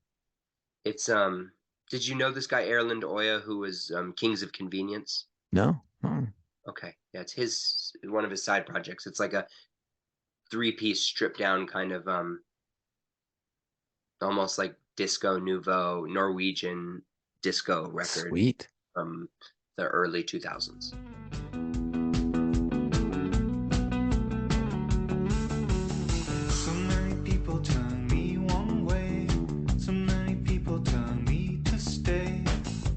It's did you know this guy Erland Oya who was Kings of Convenience? No. Oh. Okay. Yeah, it's his one of his side projects. It's like a three-piece stripped down kind of almost like disco nouveau Norwegian disco record Sweet. from the early 2000s. So many people turn me one way. So many people turn me to stay.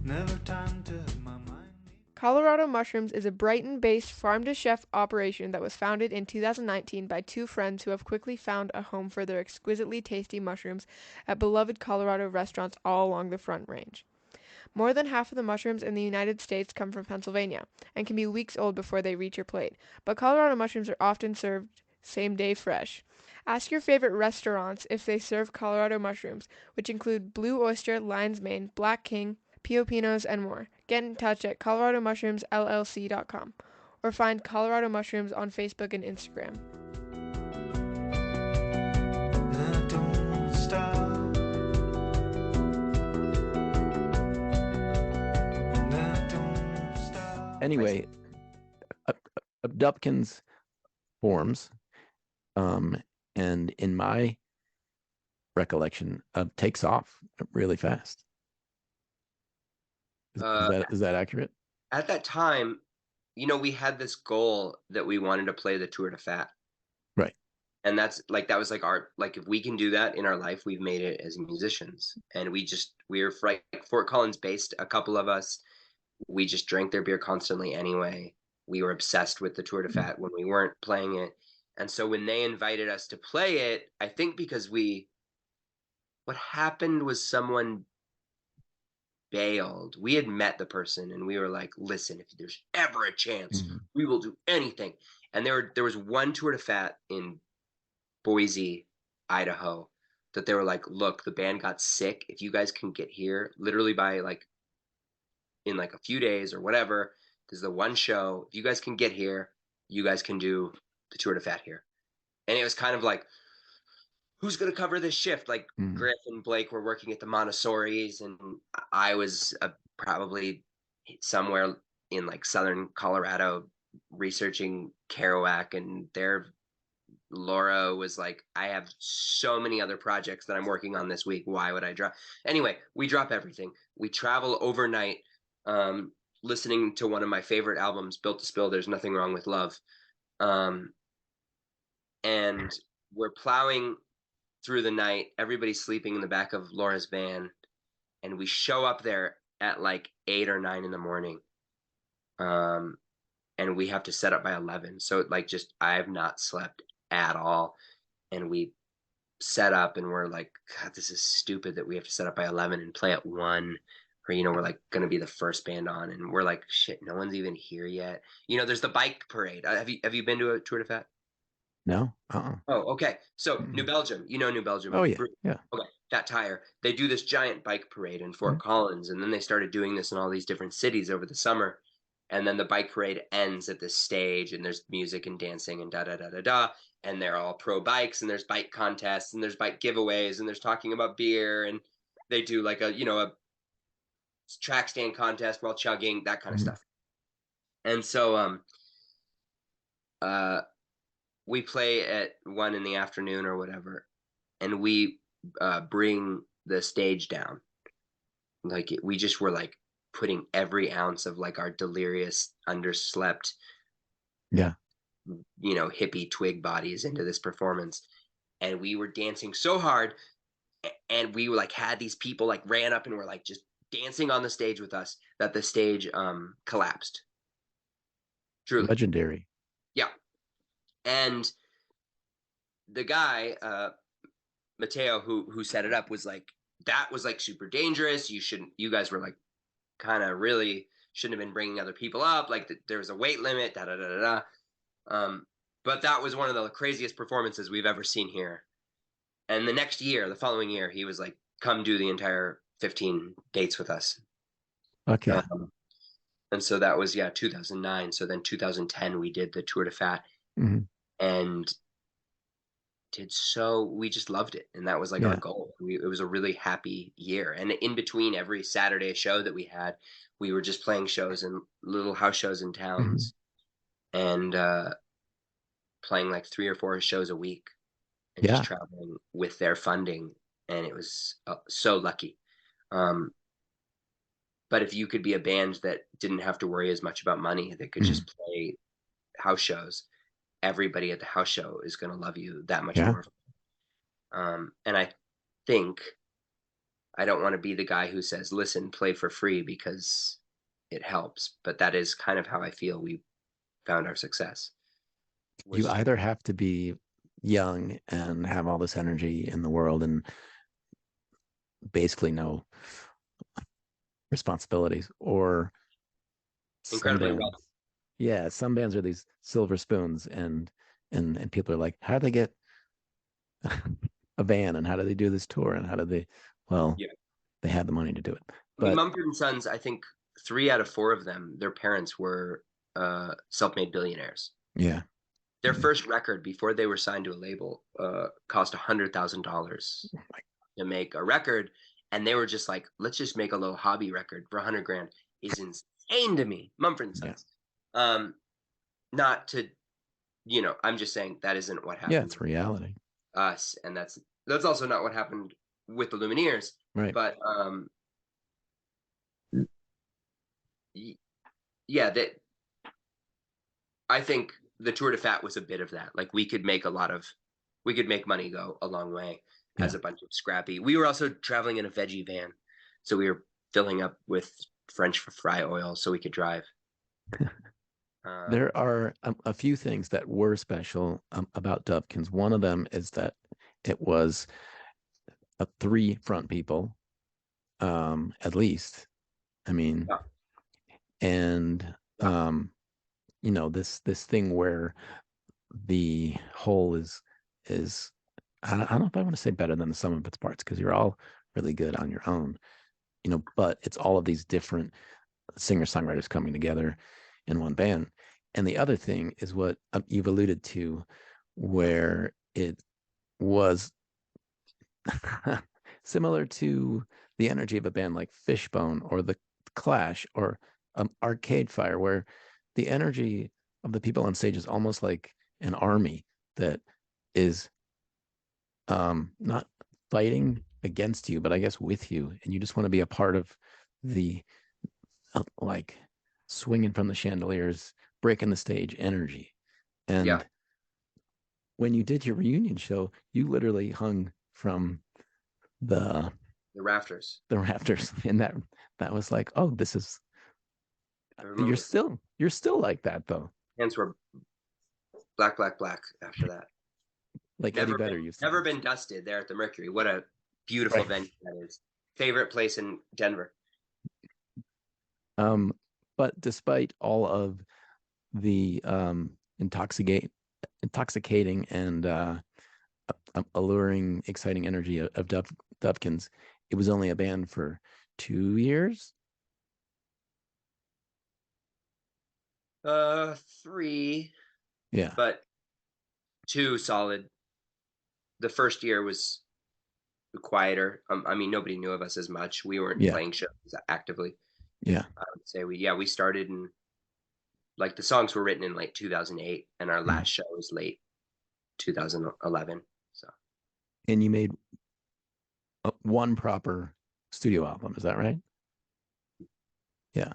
Never time to my mind. Colorado Mushrooms is a Brighton-based farm-to-chef operation that was founded in 2019 by two friends who have quickly found a home for their exquisitely tasty mushrooms at beloved Colorado restaurants all along the Front Range. More than half of the mushrooms in the United States come from Pennsylvania and can be weeks old before they reach your plate, but Colorado mushrooms are often served same day fresh. Ask your favorite restaurants if they serve Colorado mushrooms, which include Blue Oyster, Lion's Mane, Black King, Piopinos, and more. Get in touch at coloradomushroomsllc.com or find Colorado Mushrooms on Facebook and Instagram. And I don't stop. And I don't stop. Anyway, Dupkins forms, and in my recollection, takes off really fast. Is Uh, that accurate? at that time, we had this goal that we wanted to play the Tour de Fat. Right. And that's like, that was like our, like, if we can do that in our life, we've made it as musicians. And we're like Fort Collins based, a couple of us, we just drank their beer constantly anyway. We were obsessed with the Tour de Fat when we weren't playing it. And so when they invited us to play it, I think because what happened was someone bailed. We had met the person and we were like, listen, if there's ever a chance, we will do anything. And there was one Tour de Fat in Boise, Idaho, that they were like, look, the band got sick. If you guys can get here literally by like in like a few days or whatever, this is the one show. If you guys can get here, you guys can do the Tour de Fat here. And it was kind of like, who's going to cover this shift? Like Griff and Blake were working at the Montessori's, and I was probably somewhere in like southern Colorado researching Kerouac, and Laura was like, I have so many other projects that I'm working on this week. Why would I drop? Anyway, we drop everything. We travel overnight, listening to one of my favorite albums, Built to Spill, There's Nothing Wrong with Love. And we're plowing through the night. Everybody's sleeping in the back of Laura's van. And we show up there at like 8 or 9 in the morning. And we have to set up by 11. So like, just, I have not slept at all. And we set up and we're like, God, this is stupid that we have to set up by 11 and play at 1, or, we're like going to be the first band on. And we're like, shit, no one's even here yet. There's the bike parade. Have you been to a Tour de Fat? No. Oh, okay. So New Belgium, New Belgium. Oh yeah. Yeah. Okay. Fat Tire. They do this giant bike parade in Fort Collins. And then they started doing this in all these different cities over the summer. And then the bike parade ends at this stage, and there's music and dancing and da da da da da. And they're all pro bikes, and there's bike contests, and there's bike giveaways, and there's talking about beer, and they do like a track stand contest while chugging, that kind of stuff. And so we play at 1 in the afternoon or whatever, and we bring the stage down. Like we just were like putting every ounce of like our delirious, underslept, hippie twig bodies into this performance. And we were dancing so hard, and we were like, had these people like ran up and were like just dancing on the stage with us, that the stage collapsed. Truly. Legendary. Yeah. And the guy, Mateo, who set it up, was like, that was like super dangerous. You guys were like kind of really shouldn't have been bringing other people up. Like there was a weight limit, da da da da da. But that was one of the craziest performances we've ever seen here. And the following year, he was like, come do the entire 15 dates with us. Okay. And so that was, 2009. So then 2010, we did the Tour de Fat, and we just loved it. And that was like our goal. It was a really happy year. And in between every Saturday show that we had, we were just playing shows and little house shows in towns, and playing like 3 or 4 shows a week, and just traveling with their funding. And it was so lucky. But if you could be a band that didn't have to worry as much about money, that could just play house shows, everybody at the house show is going to love you that much more. And I think I don't want to be the guy who says, listen, play for free because it helps. But that is kind of how I feel we found our success. You either have to be young and have all this energy in the world and basically no responsibilities, or incredibly well. Yeah, some bands are these silver spoons, and people are like, how do they get a van, and how do they do this tour, and how do they? Well, they had the money to do it. But Mumford and Sons, I think 3 out of 4 of them, their parents were self-made billionaires. Yeah. Their first record before they were signed to a label cost $100,000 to make a record. And they were just like, let's just make a little hobby record for $100,000 is insane to me. Mumford and Sons. Not to, I'm just saying that isn't what happened. Yeah, it's reality. Us. And that's also not what happened with the Lumineers. Right. But I think the Tour de Fat was a bit of that. Like we could make a lot of we could make money go a long way as Yeah. a bunch of scrappy. We were also traveling in a veggie van, so we were filling up with French fry oil so we could drive. There are a few things that were special about Dovekins. One of them is that it was a three front people, at least. I mean, Yeah. and Yeah. this thing where the whole is I don't know if I want to say better than the sum of its parts, because you're all really good on your own, but it's all of these different singer-songwriters coming together in one band. And the other thing is what you've alluded to, where it was similar to the energy of a band like Fishbone or the Clash or Arcade Fire, where the energy of the people on stage is almost like an army that is not fighting against you, but I guess with you, and you just want to be a part of the like swinging from the chandeliers, breaking the stage energy. Yeah. And when you did your reunion show, you literally hung from the The rafters. rafters, and that was like, oh, this is I you're remember. still like that though, Hands were black, black, black after that. like Eddie Vedder used to Never do. been dusted there at the Mercury. What a beautiful Right. venue that is. Favorite place in Denver. But despite all of the intoxicating and alluring, exciting energy of Dovekins, it was only a band for 2 years. 3, Yeah. but 2 solid. The first year was quieter. I mean, nobody knew of us as much. We weren't Yeah. playing shows actively. Yeah. I would say we started in, like, the songs were written in late 2008, and our last show was late 2011. So And you made one proper studio album, is that right? Yeah.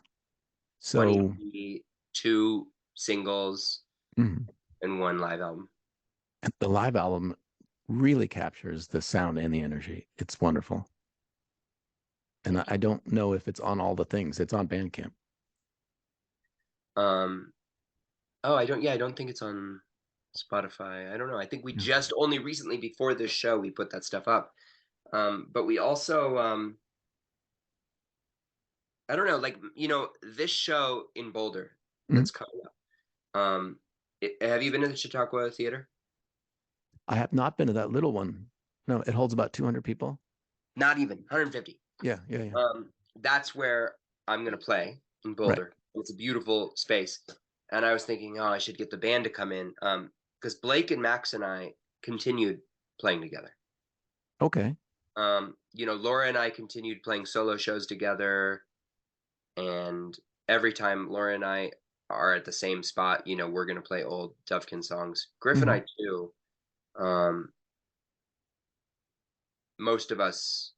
So 22 singles mhm. and 1 live album. The live album really captures the sound and the energy. It's wonderful. And I don't know if it's on all the things. It's on Bandcamp. I don't think it's on Spotify. I don't know. I think we just only recently, before this show, we put that stuff up. But we also, I don't know, like, this show in Boulder that's coming up. Have you been to the Chautauqua Theater? I have not been to that little one. No, it holds about 200 people. Not even 150. Yeah. That's where I'm gonna play in Boulder. Right. It's a beautiful space, and I was thinking, oh, I should get the band to come in, because Blake and Max and I continued playing together. Okay. Laura and I continued playing solo shows together, and every time Laura and I are at the same spot, we're gonna play old Dovkin songs. Griff and I too. Most of us,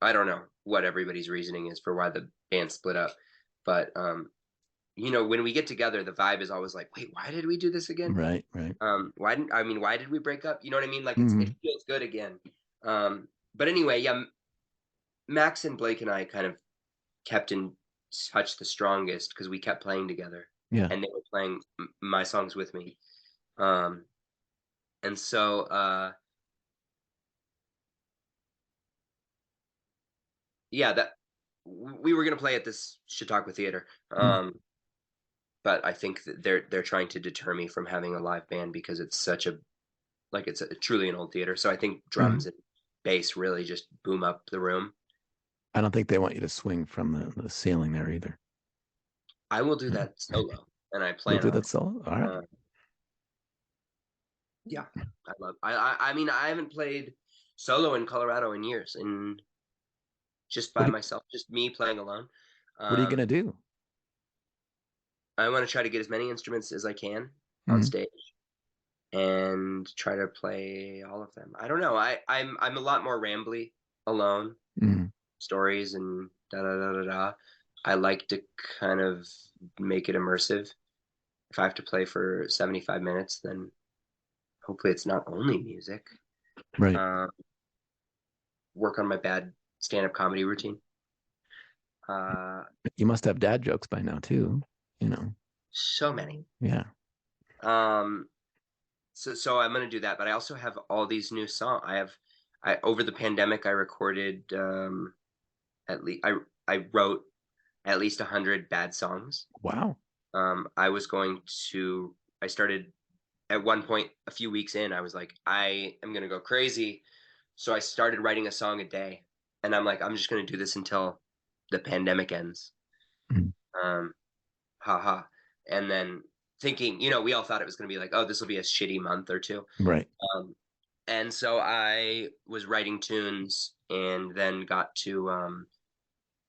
I don't know what everybody's reasoning is for why the band split up, but when we get together, the vibe is always like, wait, why did we do this again? Right. Why did we break up? You know what I mean? Like, it feels good again. But anyway, yeah, Max and Blake and I kind of kept in touch the strongest because we kept playing together. Yeah. And they were playing my songs with me. And so, that we were going to play at this Chautauqua Theater. But I think that they're trying to deter me from having a live band because it's it's truly an old theater. So I think drums and bass really just boom up the room. I don't think they want you to swing from the ceiling there either. I will do that solo, and I plan You'll do on that solo? All right. Yeah, I mean, I haven't played solo in Colorado in years, and just by myself, just me playing alone. What are you gonna do? I want to try to get as many instruments as I can on stage, and try to play all of them. I don't know. I'm a lot more rambly alone. Stories and da da da da da. I like to kind of make it immersive, if I have to play for 75 minutes, then hopefully it's not only music. Right. Work on my bad stand-up comedy routine. You must have dad jokes by now too, you know. So many. Yeah. So I'm gonna do that, but I also have all these new songs. I over the pandemic I recorded at least I wrote at least 100 bad songs. Wow. I started at one point a few weeks in, I was like, I am gonna go crazy. So I started writing a song a day, and I'm like, I'm just gonna do this until the pandemic ends. Mhm. Haha. And then thinking, we all thought it was gonna be like, oh, this will be a shitty month or two. Right. And so I was writing tunes and then got to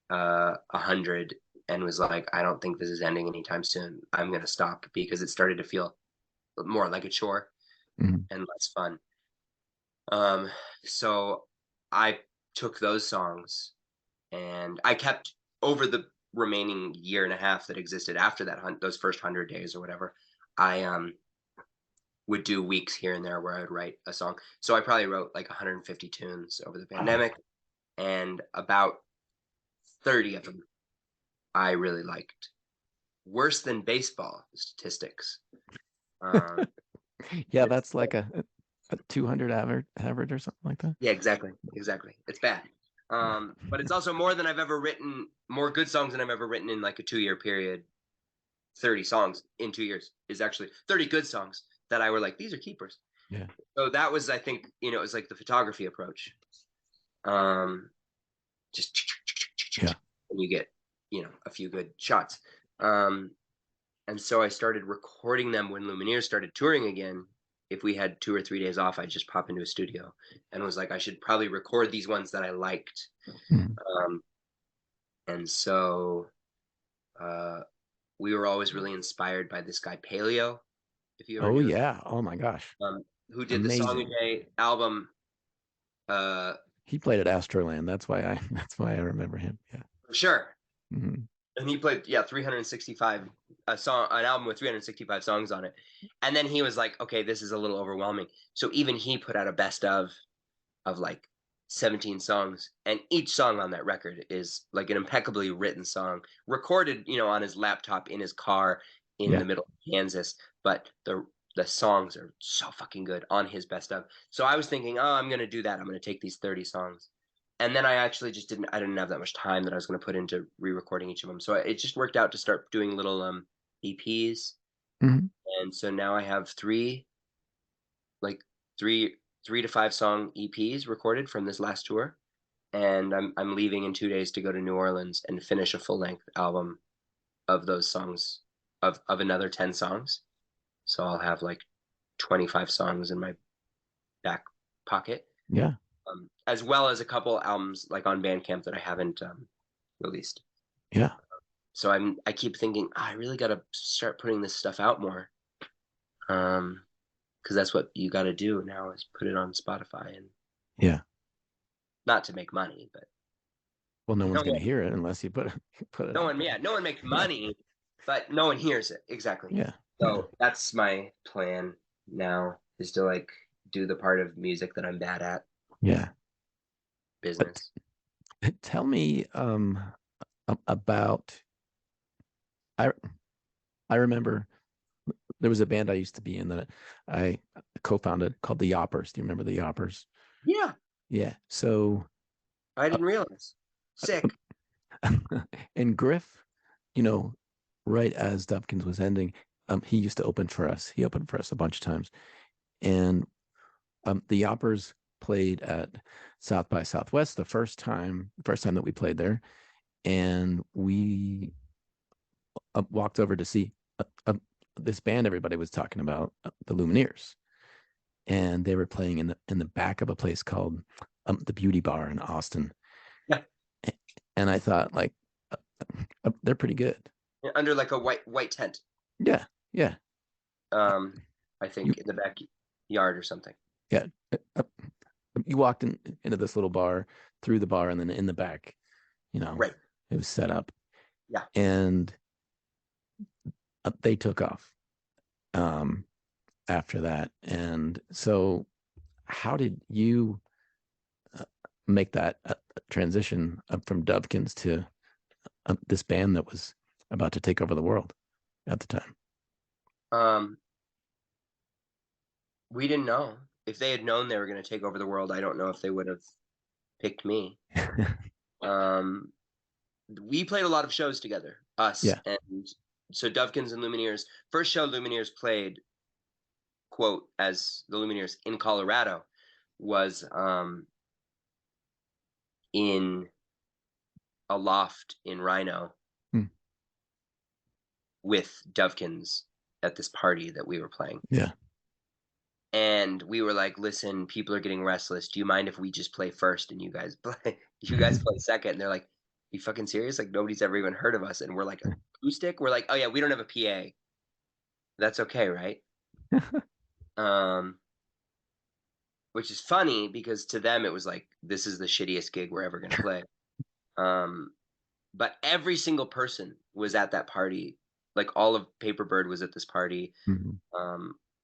100 and was like, I don't think this is ending anytime soon. I'm gonna stop because it started to feel more like a chore Mhm. and less fun. So I took those songs and I kept over the remaining year and a half that existed after that those first 100 days or whatever. I would do weeks here and there where I would write a song. So I probably wrote like 150 tunes over the pandemic, and about 30 of them I really liked. Worse than baseball statistics. Yeah, that's like a 200 average or something like that. Yeah, exactly. It's bad. But it's also more than I've ever written, more good songs than I've ever written in like a 2-year period. 30 songs in 2 years is actually 30 good songs that I were like, these are keepers. Yeah. So that was, I think, it was like the photography approach. Just Yeah. and you get, a few good shots. And so I started recording them when Lumineers started touring again. If we had 2 or 3 days off, I'd just pop into a studio and was like, I should probably record these ones that I liked. Mhm. And so we were always really inspired by this guy, Paleo, if you ever Oh knew yeah. Oh my gosh. who did the Song a Amazing. Day album. He played at Astroland. That's why I remember him. Yeah. For sure. Mhm. And he played 365 an album with 365 songs on it. And then he was like, okay, this is a little overwhelming. So even he put out a best of like 17 songs, and each song on that record is like an impeccably written song, recorded, on his laptop in his car in the middle of Kansas, but the songs are so fucking good on his best of. So I was thinking, oh, I'm gonna do that. I'm gonna take these 30 songs. And then I actually just didn't have that much time that I was going to put into re-recording each of them. So it just worked out to start doing little EPs. Mhm. And so now I have three to 5 song EPs recorded from this last tour. And I'm leaving in 2 days to go to New Orleans and finish a full-length album of those songs, of another 10 songs. So I'll have like 25 songs in my back pocket. Yeah. As well as a couple albums like on Bandcamp that I haven't released. Yeah. So I keep thinking, I really got to start putting this stuff out more, because that's what you got to do now, is put it on Spotify, and Yeah. not to make money, but Well, no one's going to hear it unless you put it. no out one, there. no one makes money, but no one hears it. Exactly. Yeah. So that's my plan now, is to like do the part of music that I'm bad at. Yeah. Business. Tell me about. I remember there was a band I used to be in that I co-founded called the Yoppers. Do you remember the Yoppers? Yeah, Yeah. So I didn't realize. Sick. and Griff, right as Dubkins was ending, he used to open for us. He opened for us a bunch of times, and the Yoppers played at South by Southwest the first time that we played there, and we walked over to see this band everybody was talking about, the Lumineers, and they were playing in the back of a place called the Beauty Bar in Austin. Yeah. And I thought, like, they're pretty good. Under like a white tent. Yeah. I think in the backyard or something. Yeah. You walked into this little bar, through the bar, and then in the back, Right. it was set up. Yeah. And they took off. after that. And so how did you make that transition up from Dovekins to this band that was about to take over the world at the time? We didn't know. If they had known they were going to take over the world, I don't know if they would have picked me. We played a lot of shows together, us. Yeah. And so Dovekins and Lumineers, first show Lumineers played, quote, as the Lumineers in Colorado, was in a loft in Rhino with Dovekins at this party that we were playing. Yeah. And we were like, listen, people are getting restless. Do you mind if we just play first and you guys play second? And they're like, you fucking serious? Like, nobody's ever even heard of us. And we're like, acoustic? We're like, oh yeah, we don't have a PA. That's okay, right? Which is funny because to them it was like, this is the shittiest gig we're ever gonna play. But every single person was at that party. Like all of Paperbird was at this party.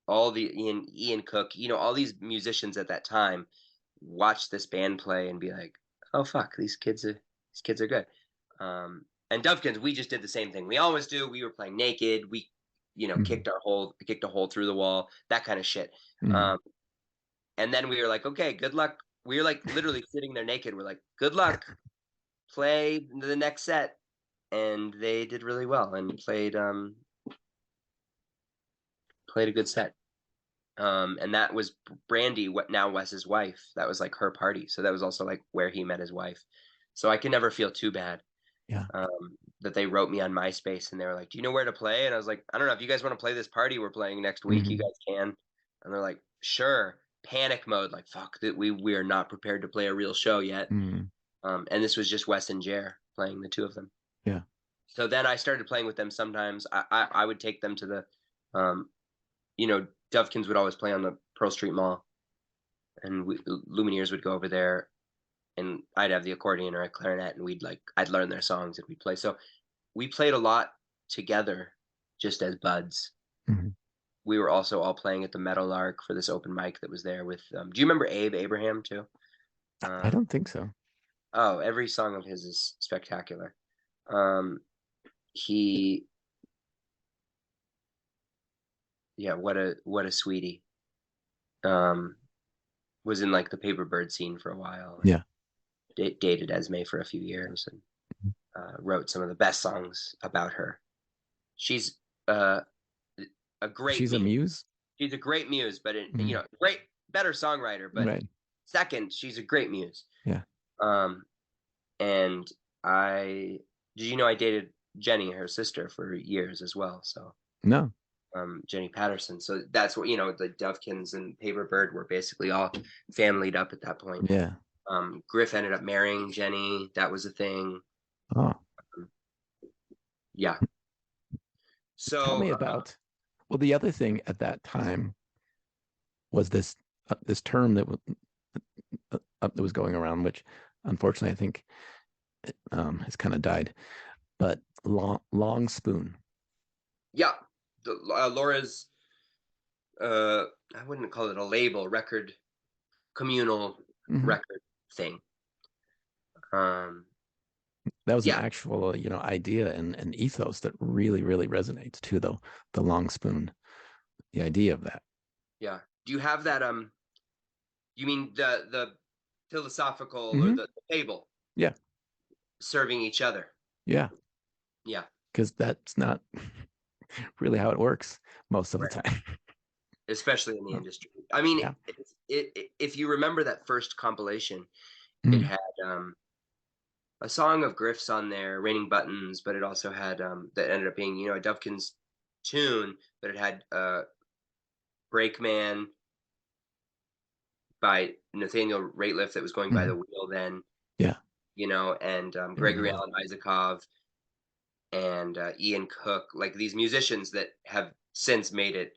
All the Ian Cook, all these musicians at that time watched this band play and be like, oh fuck, these kids are good. And Dovekins, we just did the same thing. We always do. We were playing naked. We, kicked a hole through the wall, that kind of shit. And then we were like, okay, good luck. We were like literally sitting there naked. We're like, good luck. Play the next set. And they did really well and played a good set. And that was Brandy, now Wes's wife. That was like her party. So that was also like where he met his wife. So I can never feel too bad. Yeah. That they wrote me on MySpace and they were like, do you know where to play? And I was like, I don't know. If you guys want to play this party we're playing next week, you guys can. And they're like, sure. Panic mode. Like, fuck, that we are not prepared to play a real show yet. And this was just Wes and Jer playing, the two of them. Yeah. So then I started playing with them sometimes. I would take them to the, Dovekins would always play on the Pearl Street Mall, and Lumineers would go over there, and I'd have the accordion or a clarinet, and I'd learn their songs and we'd play. So we played a lot together, just as buds. We were also all playing at the Meadowlark for this open mic that was there with. Do you remember Abe Abraham too? I don't think so. Oh, every song of his is spectacular. Yeah, what a sweetie. Was in like the Paperbird scene for a while. Yeah. Dated Esme for a few years and wrote some of the best songs about her. She's a great. She's a muse. She's a great muse, but better songwriter. But second, she's a great muse. Yeah. And I dated Jenny, her sister, for years as well. So no. Jenny Patterson. So that's what, the Dovekins and Paperbird were basically all familyed up at that point. Yeah. Griff ended up marrying Jenny. That was a thing. Oh. Yeah. So tell me about. Well, the other thing at that time was this term that was going around, which unfortunately I think has kind of died, but long spoon. Yeah. Laura's, I wouldn't call it a label, record, communal record thing. That was an actual, idea and ethos that really, really resonates too, though. The long spoon, the idea of that. Yeah. Do you have that? You mean the philosophical or the fable? Yeah. Serving each other. Yeah. Yeah. Because that's not really how it works most of the time. Especially in the industry. I mean, if you remember that first compilation, it had a song of Griff's on there, Raining Buttons, but it also had that ended up being, a Dovekins tune, but it had Breakman by Nathaniel Rateliff that was going by the wheel then. Yeah. And Gregory Alan Isakov and Ian Cook, like these musicians that have since made it,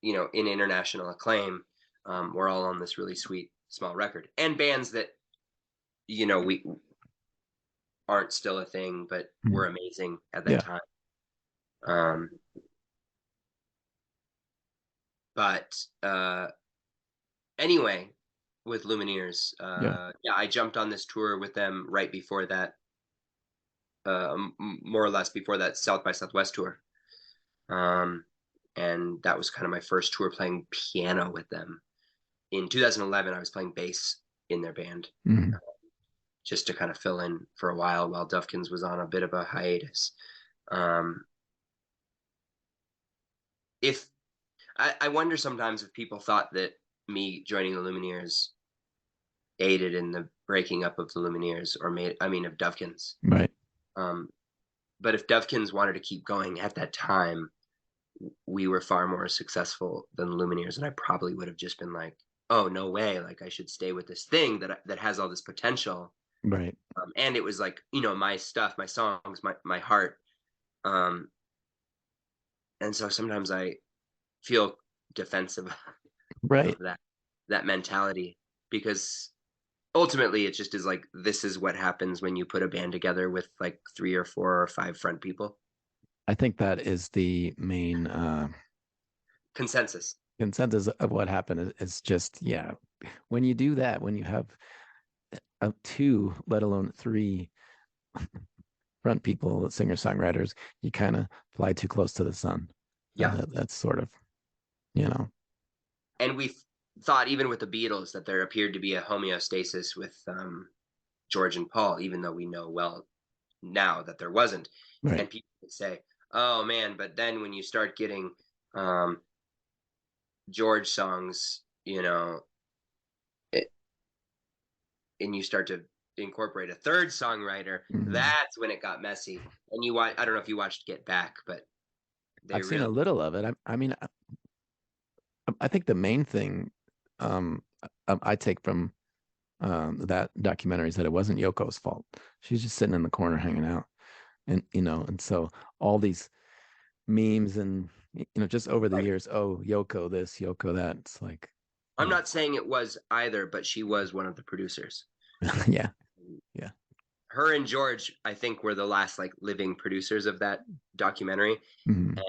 in international acclaim, were all on this really sweet small record. And bands that, we aren't still a thing, but were amazing at that time. But anyway, with Lumineers, yeah, I jumped on this tour with them right before that, more or less before that South by Southwest tour. And that was kind of my first tour playing piano with them. In 2011, I was playing bass in their band, just to kind of fill in for a while Dufkins was on a bit of a hiatus. If I wonder sometimes if people thought that me joining the Lumineers aided in the breaking up of the Lumineers, or of Dufkins. Right. But if Dufkins wanted to keep going at that time, we were far more successful than the Lumineers, and I probably would have just been like, "Oh, no way! Like I should stay with this thing that has all this potential." Right. And it was like, my stuff, my songs, my heart. And so sometimes I feel defensive Right. of that mentality, because ultimately it just is like, this is what happens when you put a band together with like 3 or 4 or 5 front people. I think that is the main Consensus. of what happened is just, when you do that, when you have 2, let alone 3 front people, singer-songwriters, you kind of fly too close to the sun. Yeah. That's sort of, And we thought even with the Beatles that there appeared to be a homeostasis with George and Paul, even though we know well now that there wasn't. Right. And people would say, "Oh man," but then when you start getting George songs, and you start to incorporate a third songwriter, that's when it got messy. And I don't know if you watched Get Back, but I've seen a little of it. I think the main thing I take from that documentary is that it wasn't Yoko's fault. She's just sitting in the corner hanging out, and and so all these memes and just over the years, oh, Yoko this, Yoko that. It's like, I'm not saying it was either, but she was one of the producers. Yeah. Her and George, I think, were the last like living producers of that documentary, and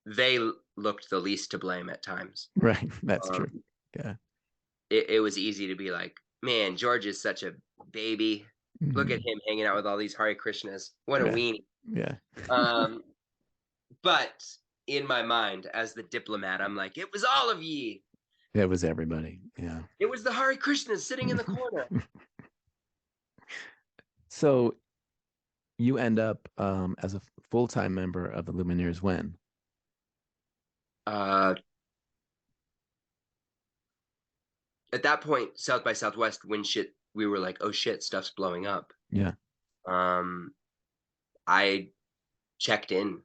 they looked the least to blame at times. Right, that's true. Yeah, it was easy to be like, "Man, George is such a baby. Look at him hanging out with all these Hare Krishnas. What a weenie." Yeah. But in my mind, as the diplomat, I'm like, it was all of ye. It was everybody. Yeah. It was the Hare Krishnas sitting in the corner. So you end up as a full-time member of the Lumineers when? At that point, South by Southwest, when we were like, "Oh shit, stuff's blowing up." Yeah. I checked in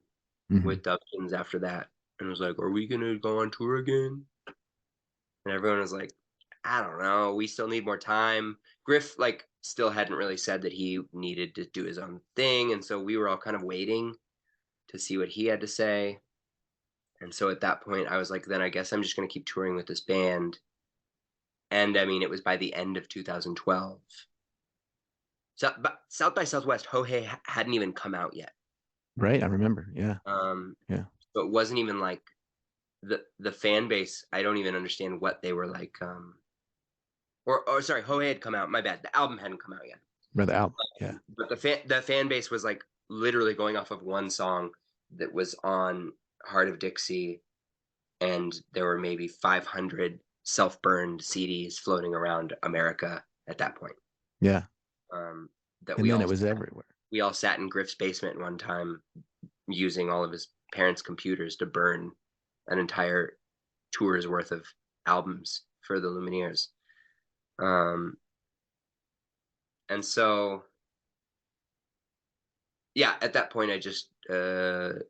with Dubkins after that and was like, "Are we gonna go on tour again?" And everyone was like, "I don't know. We still need more time." Griff still hadn't really said that he needed to do his own thing, and so we were all kind of waiting to see what he had to say. And so at that point, I was like, "Then I guess I'm just gonna keep touring with this band." And it was by the end of 2012. So, but South by Southwest, Hohei hadn't even come out yet. Right, I remember. Yeah. Yeah. So it wasn't even like the fan base. I don't even understand what they were like. Or sorry, Hohei had come out. My bad. The album hadn't come out yet. Right, the album. Yeah. But the fan base was like literally going off of one song that was on Heart of Dixie, and there were maybe 500 self-burned CDs floating around America at that point. Yeah. That and then it was everywhere. We all sat in Griff's basement one time using all of his parents' computers to burn an entire tour's worth of albums for the Lumineers. And so, yeah, at that point, I just, that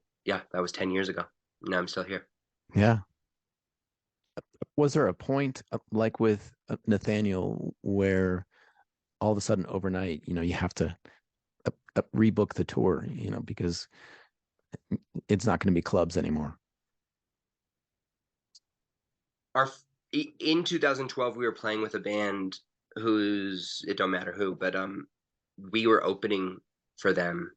was 10 years ago. Now I'm still here. Yeah. Was there a point like with Nathaniel where all of a sudden overnight, you have to rebook the tour, because it's not going to be clubs anymore? In 2012, we were playing with a band it don't matter who, but we were opening for them,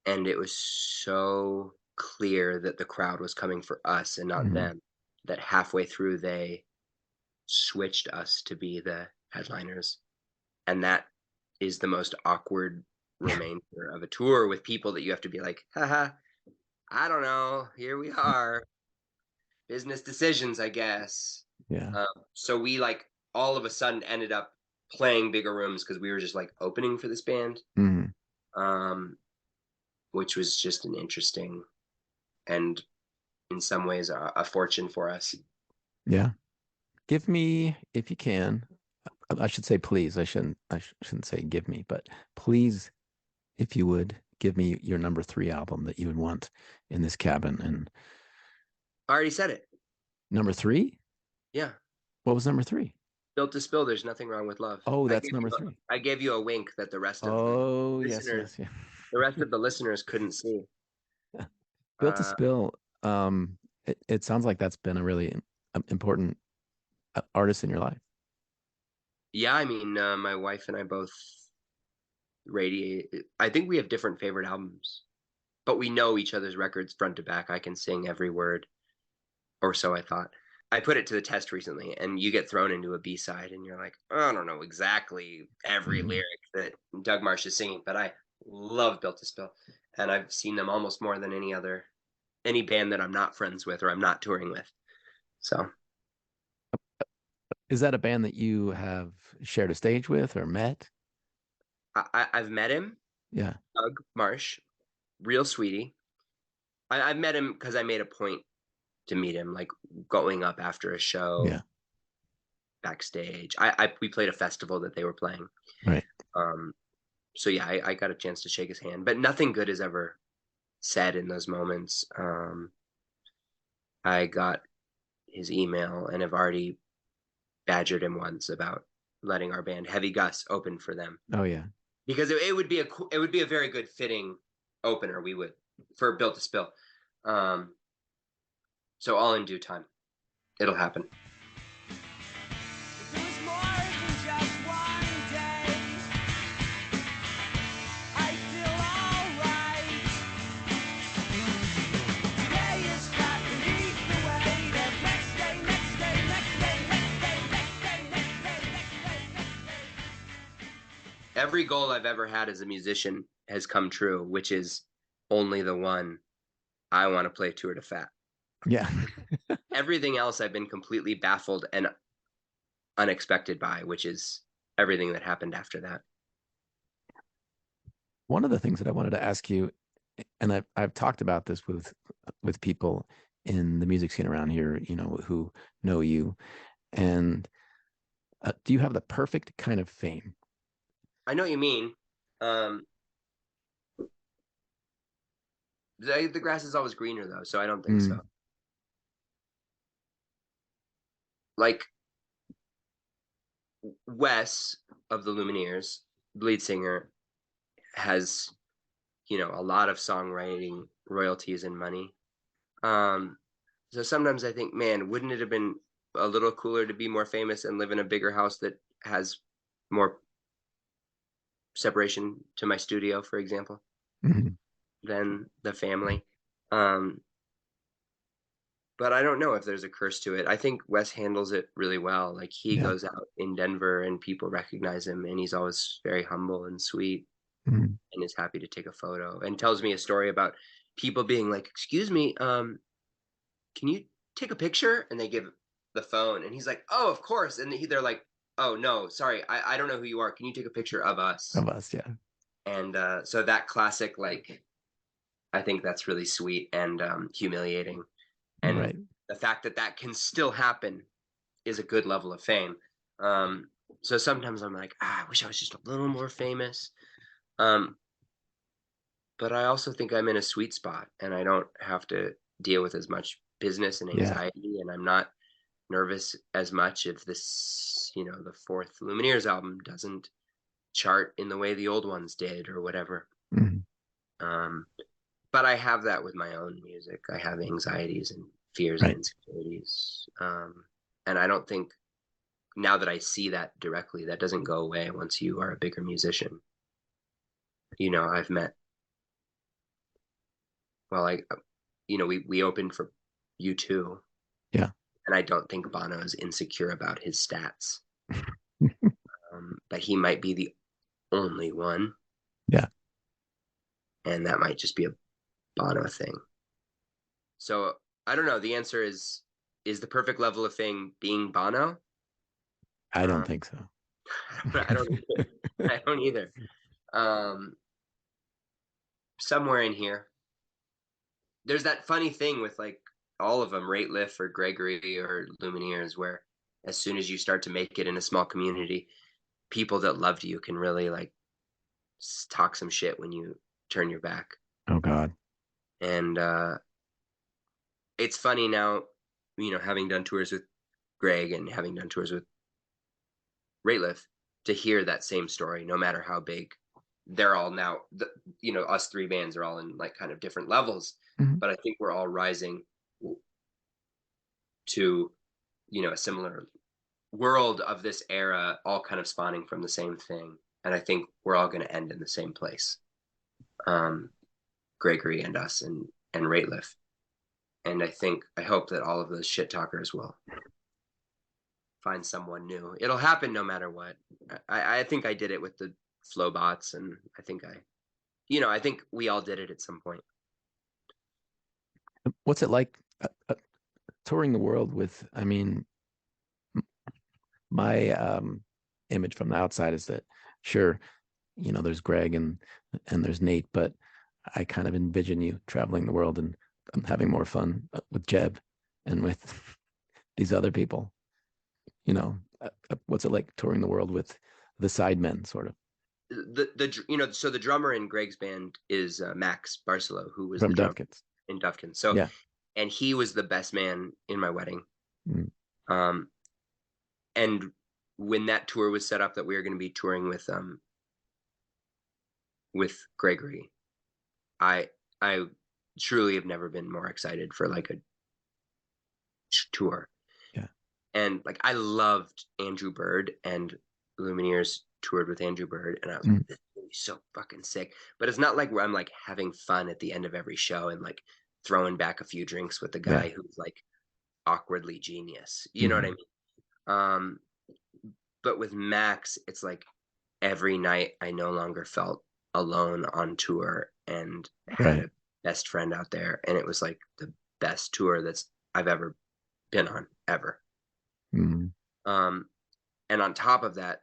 and it was so clear that the crowd was coming for us and not Mhm. them, that halfway through they switched us to be the headliners. And that is the most awkward remainder of a tour with people that you have to be like, haha, I don't know. Here we are. Business decisions, I guess. Yeah. So we like all of a sudden ended up playing bigger rooms because we were just like opening for this band, Mhm. um, which was just an interesting and in some ways a fortune for us. Yeah. Give me, if you can, I should say please. I shouldn't say give me, but please, if you would, give me your number 3 album that you would want in this cabin. And I already said it. number 3? Yeah. What was number 3? Built to Spill, There's Nothing Wrong with Love. Oh, that's number 3. I gave you a wink that the rest of the Oh, yes, listeners yes, yeah. the rest of the listeners couldn't see. Built to Uh, Spill. It sounds like that's been a really important artist in your life. yeah, I mean, my wife and I both radiate. I think we have different favorite albums, but we know each other's records front to back. I can sing every word, or so I thought. I put it to the test recently, and you get thrown into a B-side, and you're like, I don't know exactly every Mhm. lyric that Doug Marsh is singing, but I love Built to Spill, and I've seen them almost more than any band that I'm not friends with or I'm not touring with. So Is that a band that you have shared a stage with or met? I've met him, Yeah. Doug Marsh, real sweetie. I've met him because I made a point to meet him, like going up after a show Yeah. backstage. We played a festival that they were playing. Right. So yeah, I got a chance to shake his hand, but nothing good is ever said in those moments. I got his email and have already badgered him once about letting our band Heavy Gus open for them Oh, yeah. because it would be a very good fitting opener. We would for Built to Spill. So all in due time, it'll happen. It was more than just one day. I feel alright. Today is flat beneath the weight of next day, next day, next day, next day, next day, next day, next day, next day. Every goal I've ever had as a musician has come true, which is only the one. I want to play Tour de Fat. Yeah. Everything else I've been completely baffled and unexpected by, which is everything that happened after that. One of the things that I wanted to ask you, and I've talked about this with people in the music scene around here, who know you, and do you have the perfect kind of fame? I know what you mean. The grass is always greener, though, so I don't think so. Like Wes of the Lumineers, lead singer, has a lot of songwriting royalties and money. So sometimes I think, man, wouldn't it have been a little cooler to be more famous and live in a bigger house that has more separation to my studio, for example, Mhm. than the family? Um, but I don't know if there's a curse to it. I think Wes handles it really well. Like he Yeah. goes out in Denver and people recognize him, and he's always very humble and sweet Mhm. and is happy to take a photo and tells me a story about people being like, "Excuse me, can you take a picture?" And they give the phone, and he's like, "Oh, of course." And they're like, "Oh no, sorry, I don't know who you are. Can you take a picture of us?" Of us, yeah. And so that classic, like, I think that's really sweet and humiliating. And Right. the fact that that can still happen is a good level of fame. So sometimes I'm like, I wish I was just a little more famous. But I also think I'm in a sweet spot and I don't have to deal with as much business and Yeah. anxiety, and I'm not nervous as much if this, the fourth Lumineers album doesn't chart in the way the old ones did or whatever. Mhm. But I have that with my own music. I have anxieties and fears and Right. insecurities. And I don't think now that I see that directly, that doesn't go away once you are a bigger musician. I've met, well, we opened for U2. Yeah. And I don't think Bono is insecure about his stats. But he might be the only one. Yeah. And that might just be a Bono thing. So I don't know. The answer is the perfect level of thing being Bono? I don't think so. I don't either. I don't either. Somewhere in here. There's that funny thing with like all of them, Rateliff or Gregory or Lumineers, where as soon as you start to make it in a small community, people that loved you can really like talk some shit when you turn your back. Oh God. And it's funny now, having done tours with Greg and having done tours with Rateliff, to hear that same story, no matter how big. They're all now, us three bands are all in like kind of different levels, Mhm. but I think we're all rising to, a similar world of this era, all kind of spawning from the same thing. And I think we're all going to end in the same place. Gregory and us and Rateliff. And I hope that all of those shit talkers will find someone new. It'll happen no matter what. I think I did it with the Flowbots, and I think I think we all did it at some point. What's it like touring the world with? I mean, my image from the outside is that sure, there's Greg and there's Nate, but I kind of envision you traveling the world and having more fun with Jeb and with these other people. What's it like touring the world with the sidemen, sort of? So the drummer in Greg's band is Max Barcelo, who was From the drummer Dufkins. in Dufkin. So Yeah. And he was the best man in my wedding. Mm. And when that tour was set up that we were going to be touring with Gregory, I truly have never been more excited for like a tour. Yeah. And like I loved Andrew Bird, and Lumineers toured with Andrew Bird, and I was Mm. like, this is gonna be so fucking sick. But it's not like where I'm like having fun at the end of every show and like throwing back a few drinks with the guy who's like awkwardly genius. You know what I mean? But with Max, it's like every night I no longer felt alone on tour and had a best friend out there, and it was like the best tour I've ever been on ever. Mm. And on top of that,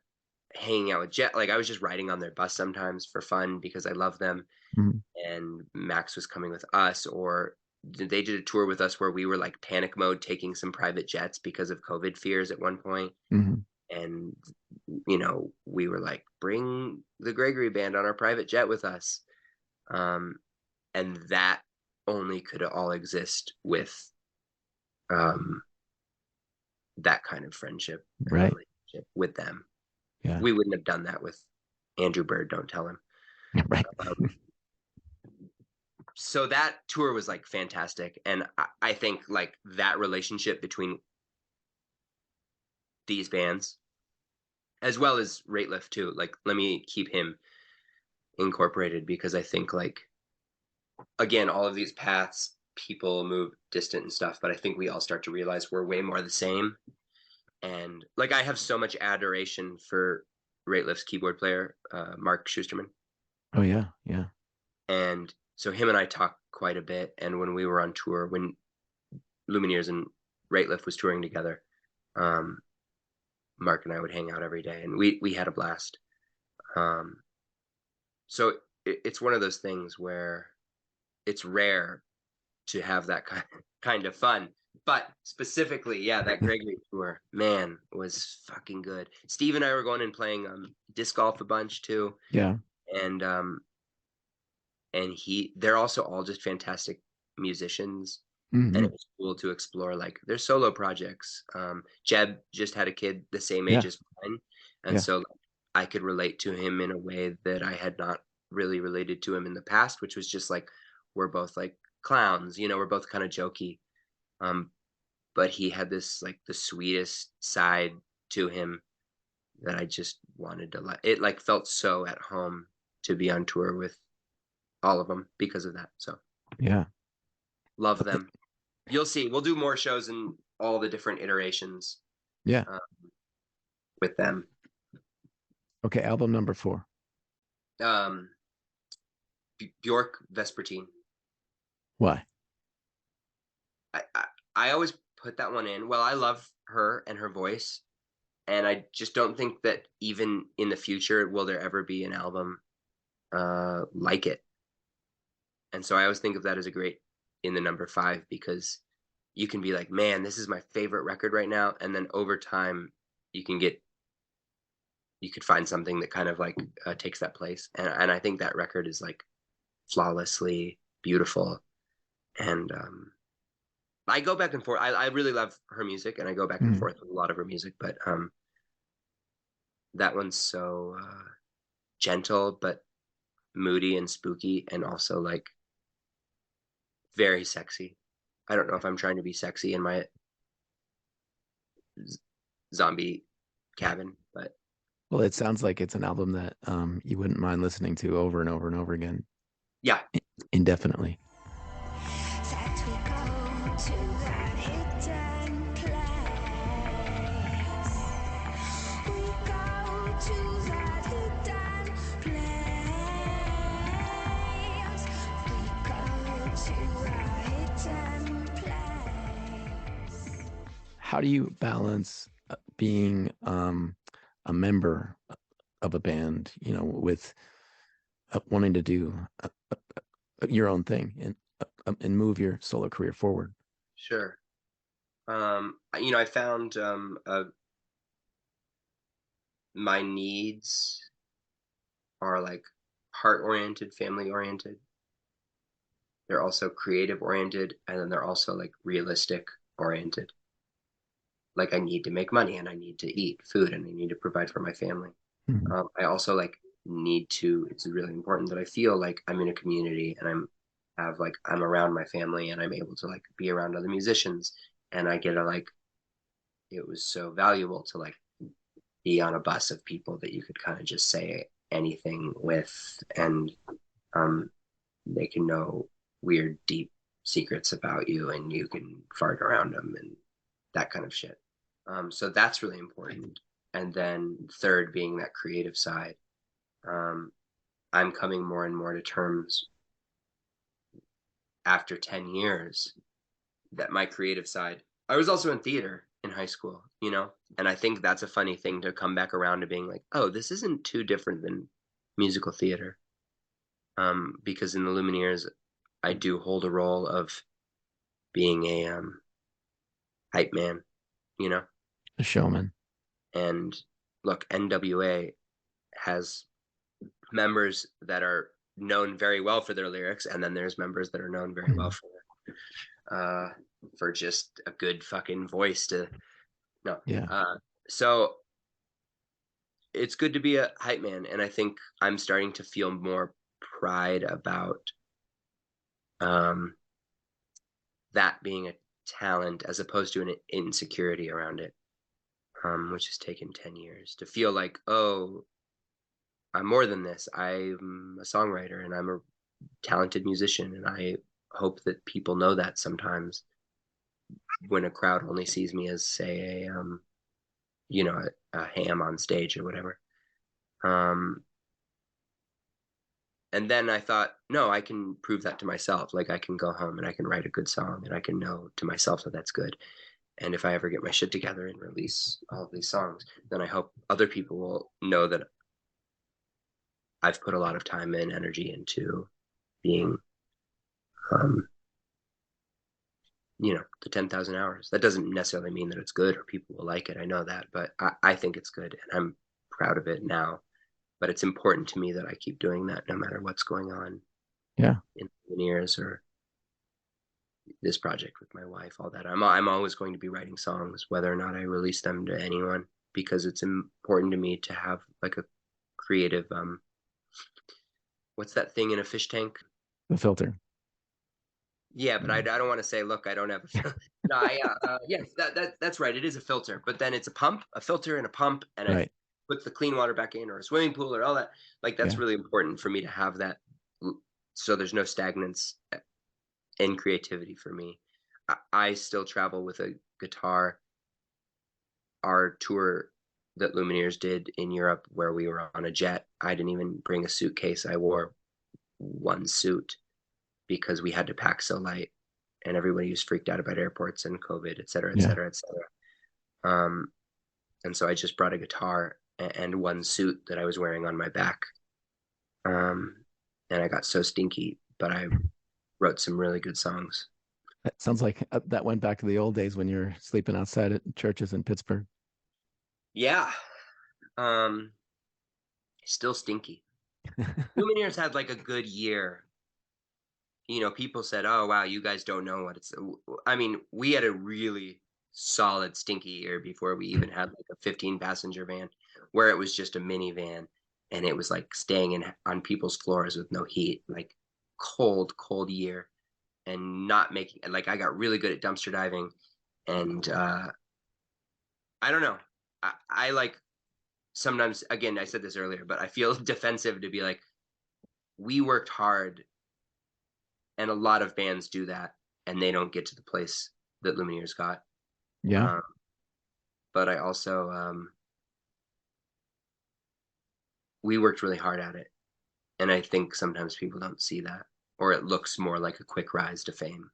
hanging out with Jet, like I was just riding on their bus sometimes for fun because I love them. Mm. And Max was coming with us, or they did a tour with us where we were like panic mode taking some private jets because of COVID fears at one point. Mm-hmm. And we were like, bring the Gregory band on our private jet with us. And that only could all exist with that kind of friendship and relationship with them. Yeah. We wouldn't have done that with Andrew Bird, don't tell him. Right. So that tour was like fantastic. And I think like that relationship between these bands, as well as Rateliff too, like let me keep him incorporated, because I think like, again, all of these paths, people move distant and stuff, but I think we all start to realize we're way more the same. And like I have so much adoration for Rateliff's keyboard player, Mark Schusterman. Oh yeah, yeah. And so him and I talk quite a bit. And when we were on tour, when Lumineers and Rateliff was touring together, Mark and I would hang out every day, and we had a blast. So it's one of those things where it's rare to have that kind of fun. But specifically, yeah, that Gregory tour, man, was fucking good. Steve and I were going and playing disc golf a bunch too. Yeah. And they're also all just fantastic musicians. Mm-hmm. And it was cool to explore like their solo projects. Jeb just had a kid the same age as mine, and so like, I could relate to him in a way that I had not really related to him in the past, which was just like we're both like clowns, we're both kind of jokey. But he had this like the sweetest side to him that I just wanted to let it like felt so at home to be on tour with all of them because of that. So yeah. Love them. You'll see. We'll do more shows in all the different iterations Yeah. with them. Okay, album number 4. Bjork Vespertine. Why? I always put that one in. Well, I love her and her voice, and I just don't think that even in the future will there ever be an album like it. And so I always think of that as a great in the number 5, because you can be like, man, this is my favorite record right now, and then over time you could find something that kind of like takes that place, and I think that record is like flawlessly beautiful. And I go back and forth. I really love her music, and I go back and forth with a lot of her music, but that one's so gentle but moody and spooky, and also like very sexy. I don't know if I'm trying to be sexy in my zombie cabin, but Well, it sounds like it's an album that you wouldn't mind listening to over and over and over again yeah. indefinitely. That we go to that hidden place. We go to that hidden place. We go to that hidden place. How do you balance being a member of a band, with wanting to do your own thing and move your solo career forward? Sure. I found my needs are like heart-oriented, family-oriented. They're also creative-oriented, and then they're also like realistic-oriented. Like I need to make money, and I need to eat food, and I need to provide for my family. Mhm. I also like need to. It's really important that I feel like I'm in a community, and I'm around my family, and I'm able to like be around other musicians, and I get to like. It was so valuable to like be on a bus of people that you could kind of just say anything with, and they can know weird, deep secrets about you, and you can fart around them and that kind of shit. So that's really important. And then third, being that creative side, I'm coming more and more to terms after 10 years that my creative side, I was also in theater in high school, and I think that's a funny thing to come back around to being like, oh, this isn't too different than musical theater. Because in the Lumineers, I do hold a role of being a hype man, A showman. and look, NWA has members that are known very well for their lyrics, and then there's members that are known very well for just a good fucking voice to no. Yeah. So it's good to be a hype man, and I think I'm starting to feel more pride about that being a talent as opposed to an insecurity around it, which has taken 10 years to feel like, oh, I'm more than this. I'm a songwriter, and I'm a talented musician, and I hope that people know that sometimes when a crowd only sees me as, say, a ham on stage or whatever. And then I thought, no, I can prove that to myself. Like I can go home and I can write a good song, and I can know to myself that that's good. And if I ever get my shit together and release all of these songs, then I hope other people will know that I've put a lot of time and energy into being, the 10,000 hours. That doesn't necessarily mean that it's good or people will like it. I know that, but I think it's good, and I'm proud of it now. But it's important to me that I keep doing that no matter what's going on. Yeah. In years or this project with my wife, all that. I'm always going to be writing songs, whether or not I release them to anyone, because it's important to me to have like a creative. What's that thing in a fish tank? The filter. Yeah, but I don't want to say, look, I don't have a filter. No, yes, that's right. It is a filter, but then it's a filter and a pump, and I Right. put the clean water back in, or a swimming pool, or all that. Like that's Yeah. really important for me to have that, so there's no stagnance and creativity for me. I still travel with a guitar. Our tour that Lumineers did in Europe, where we were on a jet, I didn't even bring a suitcase. I wore one suit because we had to pack so light, and everybody was freaked out about airports and COVID, et cetera, et Yeah. cetera, et cetera. And so I just brought a guitar and one suit that I was wearing on my back. And I got so stinky, but I wrote some really good songs. That sounds like that went back to the old days when you're sleeping outside at churches in Pittsburgh. Yeah. Um, Still stinky. Lumineers had like a good year. You know, people said, "Oh wow, you guys don't know what it's." I mean, we had a really solid stinky year before we even had like a 15 passenger van, where it was just a minivan, and it was like staying in on people's floors with no heat, like cold year, and not making like I got really good at dumpster diving, and I don't know, I like sometimes again I said this earlier, but I feel defensive to be like we worked hard and a lot of bands do that and they don't get to the place that Lumineers got. Yeah. But I also we worked really hard at it, and I think sometimes people don't see that, or it looks more like a quick rise to fame.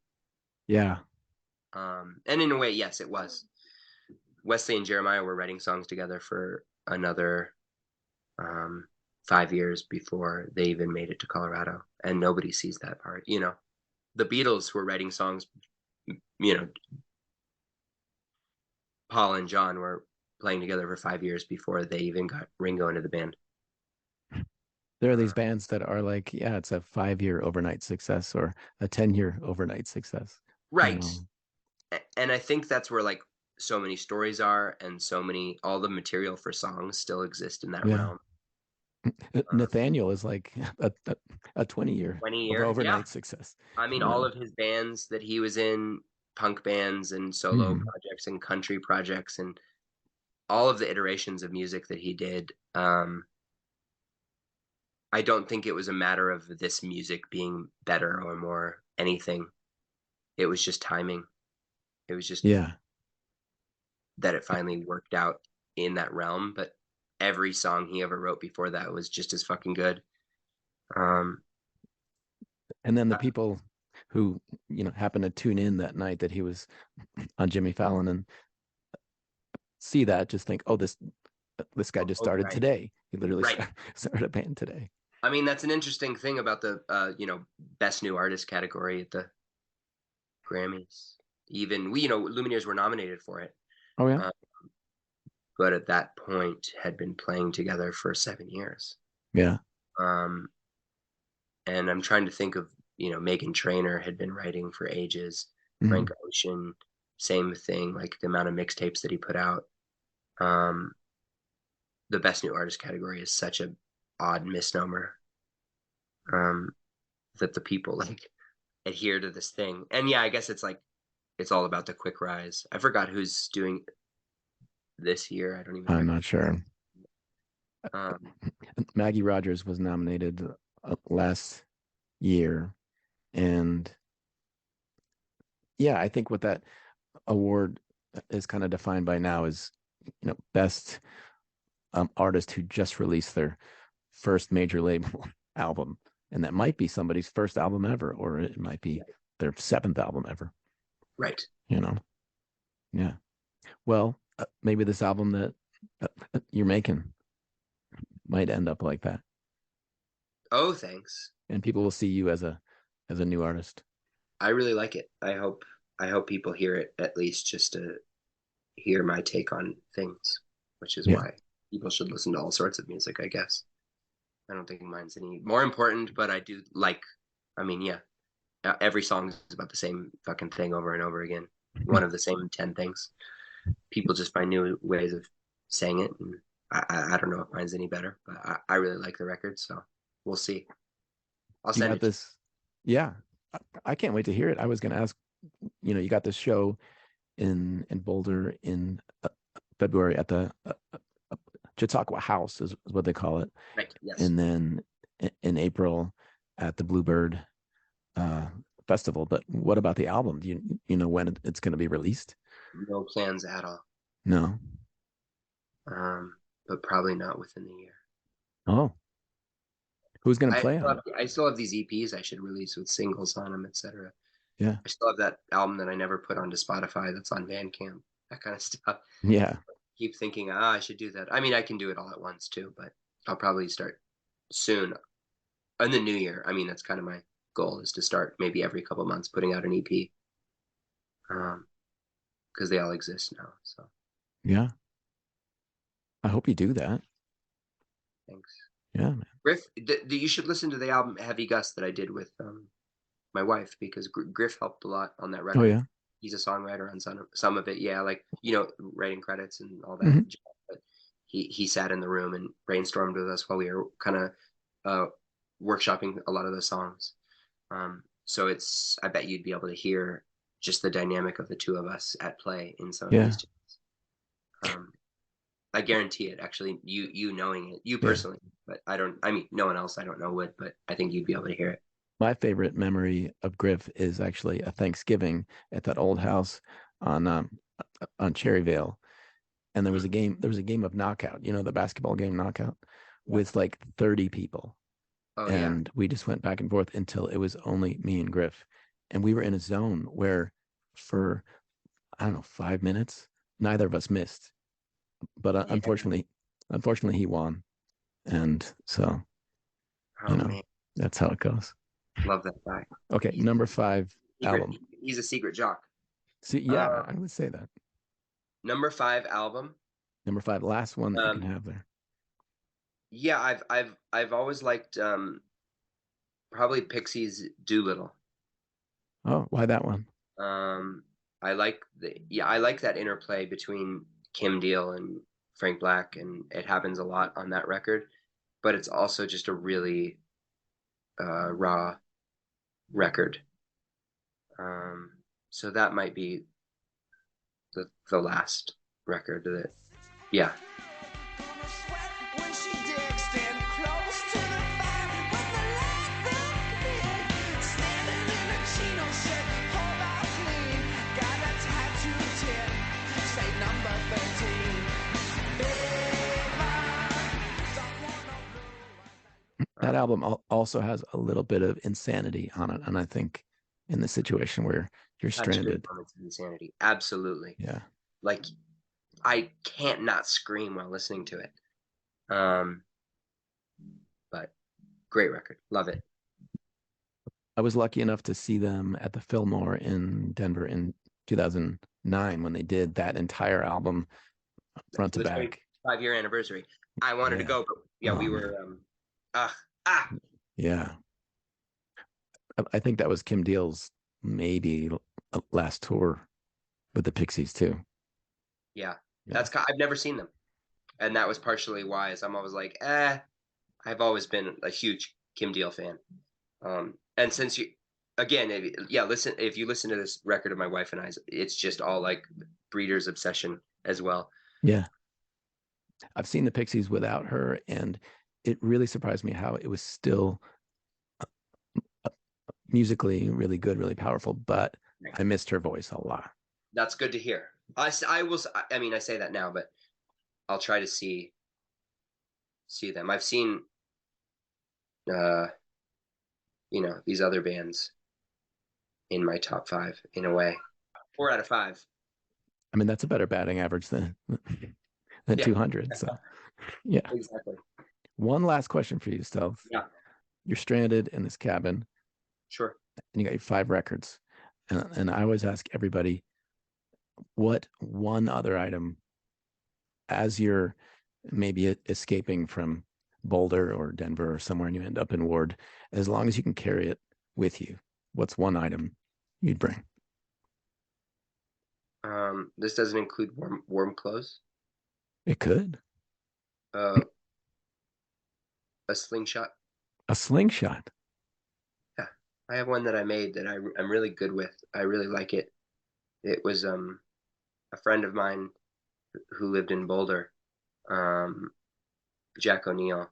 Yeah. And in a way, yes, it was. Wesley and Jeremiah were writing songs together for another 5 years before they even made it to Colorado, and nobody sees that part. You know, the Beatles were writing songs. You know, Paul and John were playing together for 5 years before they even got Ringo into the band. There are these bands that are like, yeah, it's a 5-year overnight success or a 10-year overnight success. Right. You And I think that's where like so many stories are, and so many all the material for songs still exist in that Yeah. realm. Nathaniel is like a 20-year 20-year, yeah. overnight success. I mean, you all know? of his bands that he was in, punk bands and solo Mhm. projects and country projects, and all of the iterations of music that he did. I don't think it was a matter of this music being better or more anything. It was just timing. It was just Yeah. that it finally worked out in that realm. But every song he ever wrote before that was just as fucking good. Um, And then the people who, happened to tune in that night that he was on Jimmy Fallon and see that just think, oh, this guy just started right. today. He literally Right. started a band today. I mean, that's an interesting thing about the best new artist category at the Grammys. Even Lumineers were nominated for it, Oh yeah. but at that point had been playing together for 7 years. Yeah. Um, and I'm trying to think of Megan Trainor had been writing for ages. Mhm. Frank Ocean, same thing. Like the amount of mixtapes that he put out. The best new artist category is such a odd misnomer. That the people like adhere to this thing. And yeah, I guess it's like it's all about the quick rise. I forgot who's doing this year. I don't even I'm know. not sure. Um, Maggie Rogers was nominated last year, and yeah, I think what that award is kind of defined by now is, best artist who just released their first major label album, and that might be somebody's first album ever, or it might be their 7th album ever. right. Yeah. Well, maybe this album that you're making might end up like that, Oh, thanks. and people will see you as a new artist. I really like it. I hope people hear it at least just to hear my take on things, which is Yeah. why people should listen to all sorts of music, I guess. I don't think mine's any more important, but I do like, I mean, yeah, every song is about the same fucking thing over and over again. One of the same 10 things. People just find new ways of saying it. And I don't know if mine's any better, but I really like the record. So we'll see. I'll You send got it. this. Yeah. I can't wait to hear it. I was going to ask, you got this show in Boulder in February at the Chautauqua House is what they call it. Right. Yes. And then in April at the Bluebird festival. But what about the album? Do you know when it's going to be released? No plans at all. No. But probably not within the year. Oh, who's going to I play still on have, it? I still have these EPs I should release with singles on them, etc. Yeah. I still have that album that I never put onto Spotify that's on Bandcamp, that kind of stuff. Yeah. Keep thinking, I should do that. I mean, I can do it all at once too, but I'll probably start soon in the new year. I mean, that's kind of my goal, is to start maybe every couple months putting out an EP, because they all exist now. So Yeah. I hope you do that. thanks. Yeah, man. Griff, you should listen to the album Heavy Gust that I did with my wife, because Griff helped a lot on that record. Oh, yeah. He's a songwriter on some of it. Yeah, like, writing credits and all that. Mhm. But he sat in the room and brainstormed with us while we were kind of workshopping a lot of the songs. So I bet you'd be able to hear just the dynamic of the two of us at play in some of Yeah. these tunes. I guarantee it. Actually, you knowing it, you Yeah. personally, but I mean, no one else I don't know would, but I think you'd be able to hear it. My favorite memory of Griff is actually a Thanksgiving at that old house on Cherryvale, and there was a game. There was a game of knockout. You know, the basketball game knockout, with like 30 people, Oh yeah. and we just went back and forth until it was only me and Griff, and we were in a zone where, for I don't know, 5 minutes, neither of us missed, but Yeah. unfortunately, he won, and so Oh man, that's how it goes. love that guy. Okay, He's number 5 secret, album. he's a secret jock. See, yeah, I would say that. Number 5 album. Number 5, last one that you can have there. Yeah, I've always liked probably Pixies' Doolittle. Oh, why that one? I like that interplay between Kim Deal and Frank Black, and it happens a lot on that record, but it's also just a really raw record. So that might be the last record that, yeah. When she digs, stand close to the fire with the light that standing in a chino shed, hold out clean, got a tattoo tip, say number 13. That album also has a little bit of insanity on it, and I think in the situation where you're stranded, Moments of insanity, absolutely. yeah, Like, I can't not scream while listening to it. But great record, love it. I was lucky enough to see them at the Fillmore in Denver in 2009 when they did that entire album front to The back. 5-year anniversary. I wanted to Yeah. go, but yeah, we Oh, were Yeah, I think that was Kim Deal's maybe last tour with the Pixies too. yeah. Yeah. I've never seen them, and that was partially why. Is I'm always like, I've always been a huge Kim Deal fan. And since if you listen to this record of my wife and I's, it's just all like Breeder's obsession as well. Yeah. I've seen the Pixies without her, and it really surprised me how it was still musically really good, really powerful, but I missed her voice a lot. That's good to hear. I will. I mean, I say that now, but I'll try to see them. I've seen, these other bands in my top 5 in a way. 4 out of 5. I mean, that's a better batting average than Yeah. 200. So, yeah. Exactly. One last question for you, Stelth. Yeah. You're stranded in this cabin, Sure. and you got your 5 records. And I always ask everybody, what one other item, as you're maybe escaping from Boulder or Denver or somewhere and you end up in Ward, as long as you can carry it with you, what's one item you'd bring? This doesn't include warm clothes. It could. A slingshot. A slingshot. Yeah, I have one that I made that I'm really good with. I really like it. It was a friend of mine who lived in Boulder, Jack O'Neill.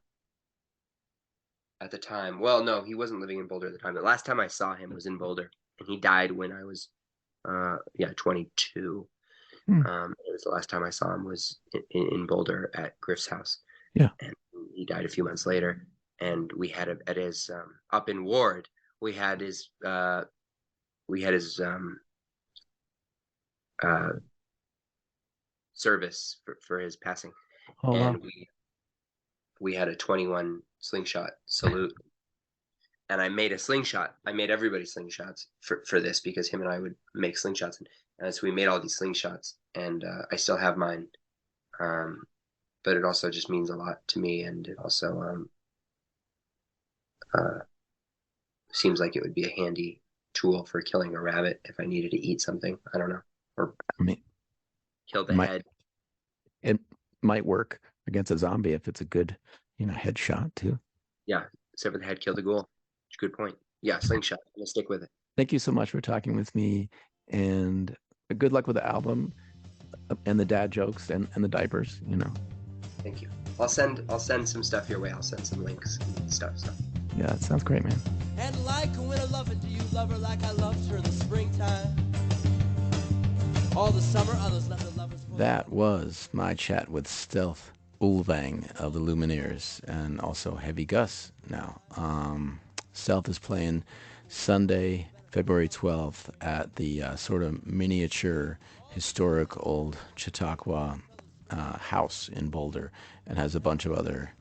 At the time, well, no, he wasn't living in Boulder at the time. The last time I saw him was in Boulder, and he died when I was 22. Hmm. It was the last time I saw him was in Boulder at Griff's house. Yeah. And he died a few months later. And we had at his up in Ward, we had his service for his passing, Oh, wow. and we had a 21 slingshot salute. And I made a slingshot. I made everybody slingshots for this because him and I would make slingshots, and so we made all these slingshots, and I still have mine. But it also just means a lot to me, and it also seems like it would be a handy tool for killing a rabbit if I needed to eat something. I don't know, or I mean, kill the might head. it might work against a zombie if it's a good, headshot too. Yeah, except for the head, kill the ghoul. Good point. Yeah, slingshot. I'm gonna stick with it. Thank you so much for talking with me, and good luck with the album and the dad jokes and the diapers. Thank you. I'll send some stuff your way. I'll send some links and stuff. So. Yeah, it sounds great, man. And like a winter loving, do you love her like I loved her in the springtime? All the summer, others left their lovers. That was my chat with Stelth, Ulvang of the Lumineers, and also Heavy Gus now. Stelth is playing Sunday, February 12th at the sort of miniature, historic old Chautauqua house in Boulder, and has a bunch of other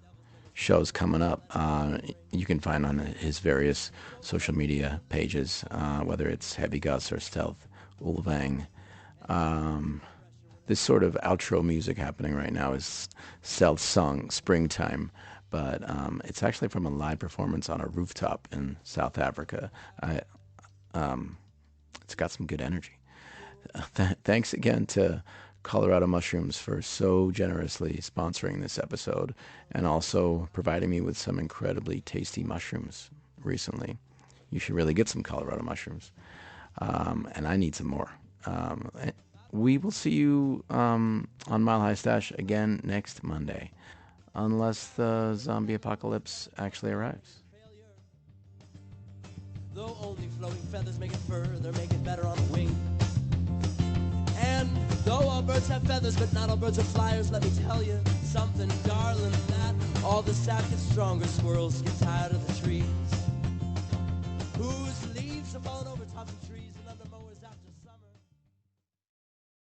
shows coming up. You can find on his various social media pages, whether it's Heavy Gus or Stelth, Ulvang. This sort of outro music happening right now is Stelth's song Springtime, but it's actually from a live performance on a rooftop in South Africa. It's got some good energy. Thanks again to Colorado Mushrooms for so generously sponsoring this episode and also providing me with some incredibly tasty mushrooms recently. You should really get some Colorado mushrooms. And I need some more. We will see you on Mile High Stash again next Monday, unless the zombie apocalypse actually arrives. Though only floating feathers make it further, make it better on the wing. And though all birds have feathers, but not all birds are flyers, let me tell you something, darling, that all the sap gets stronger, squirrels get tired of the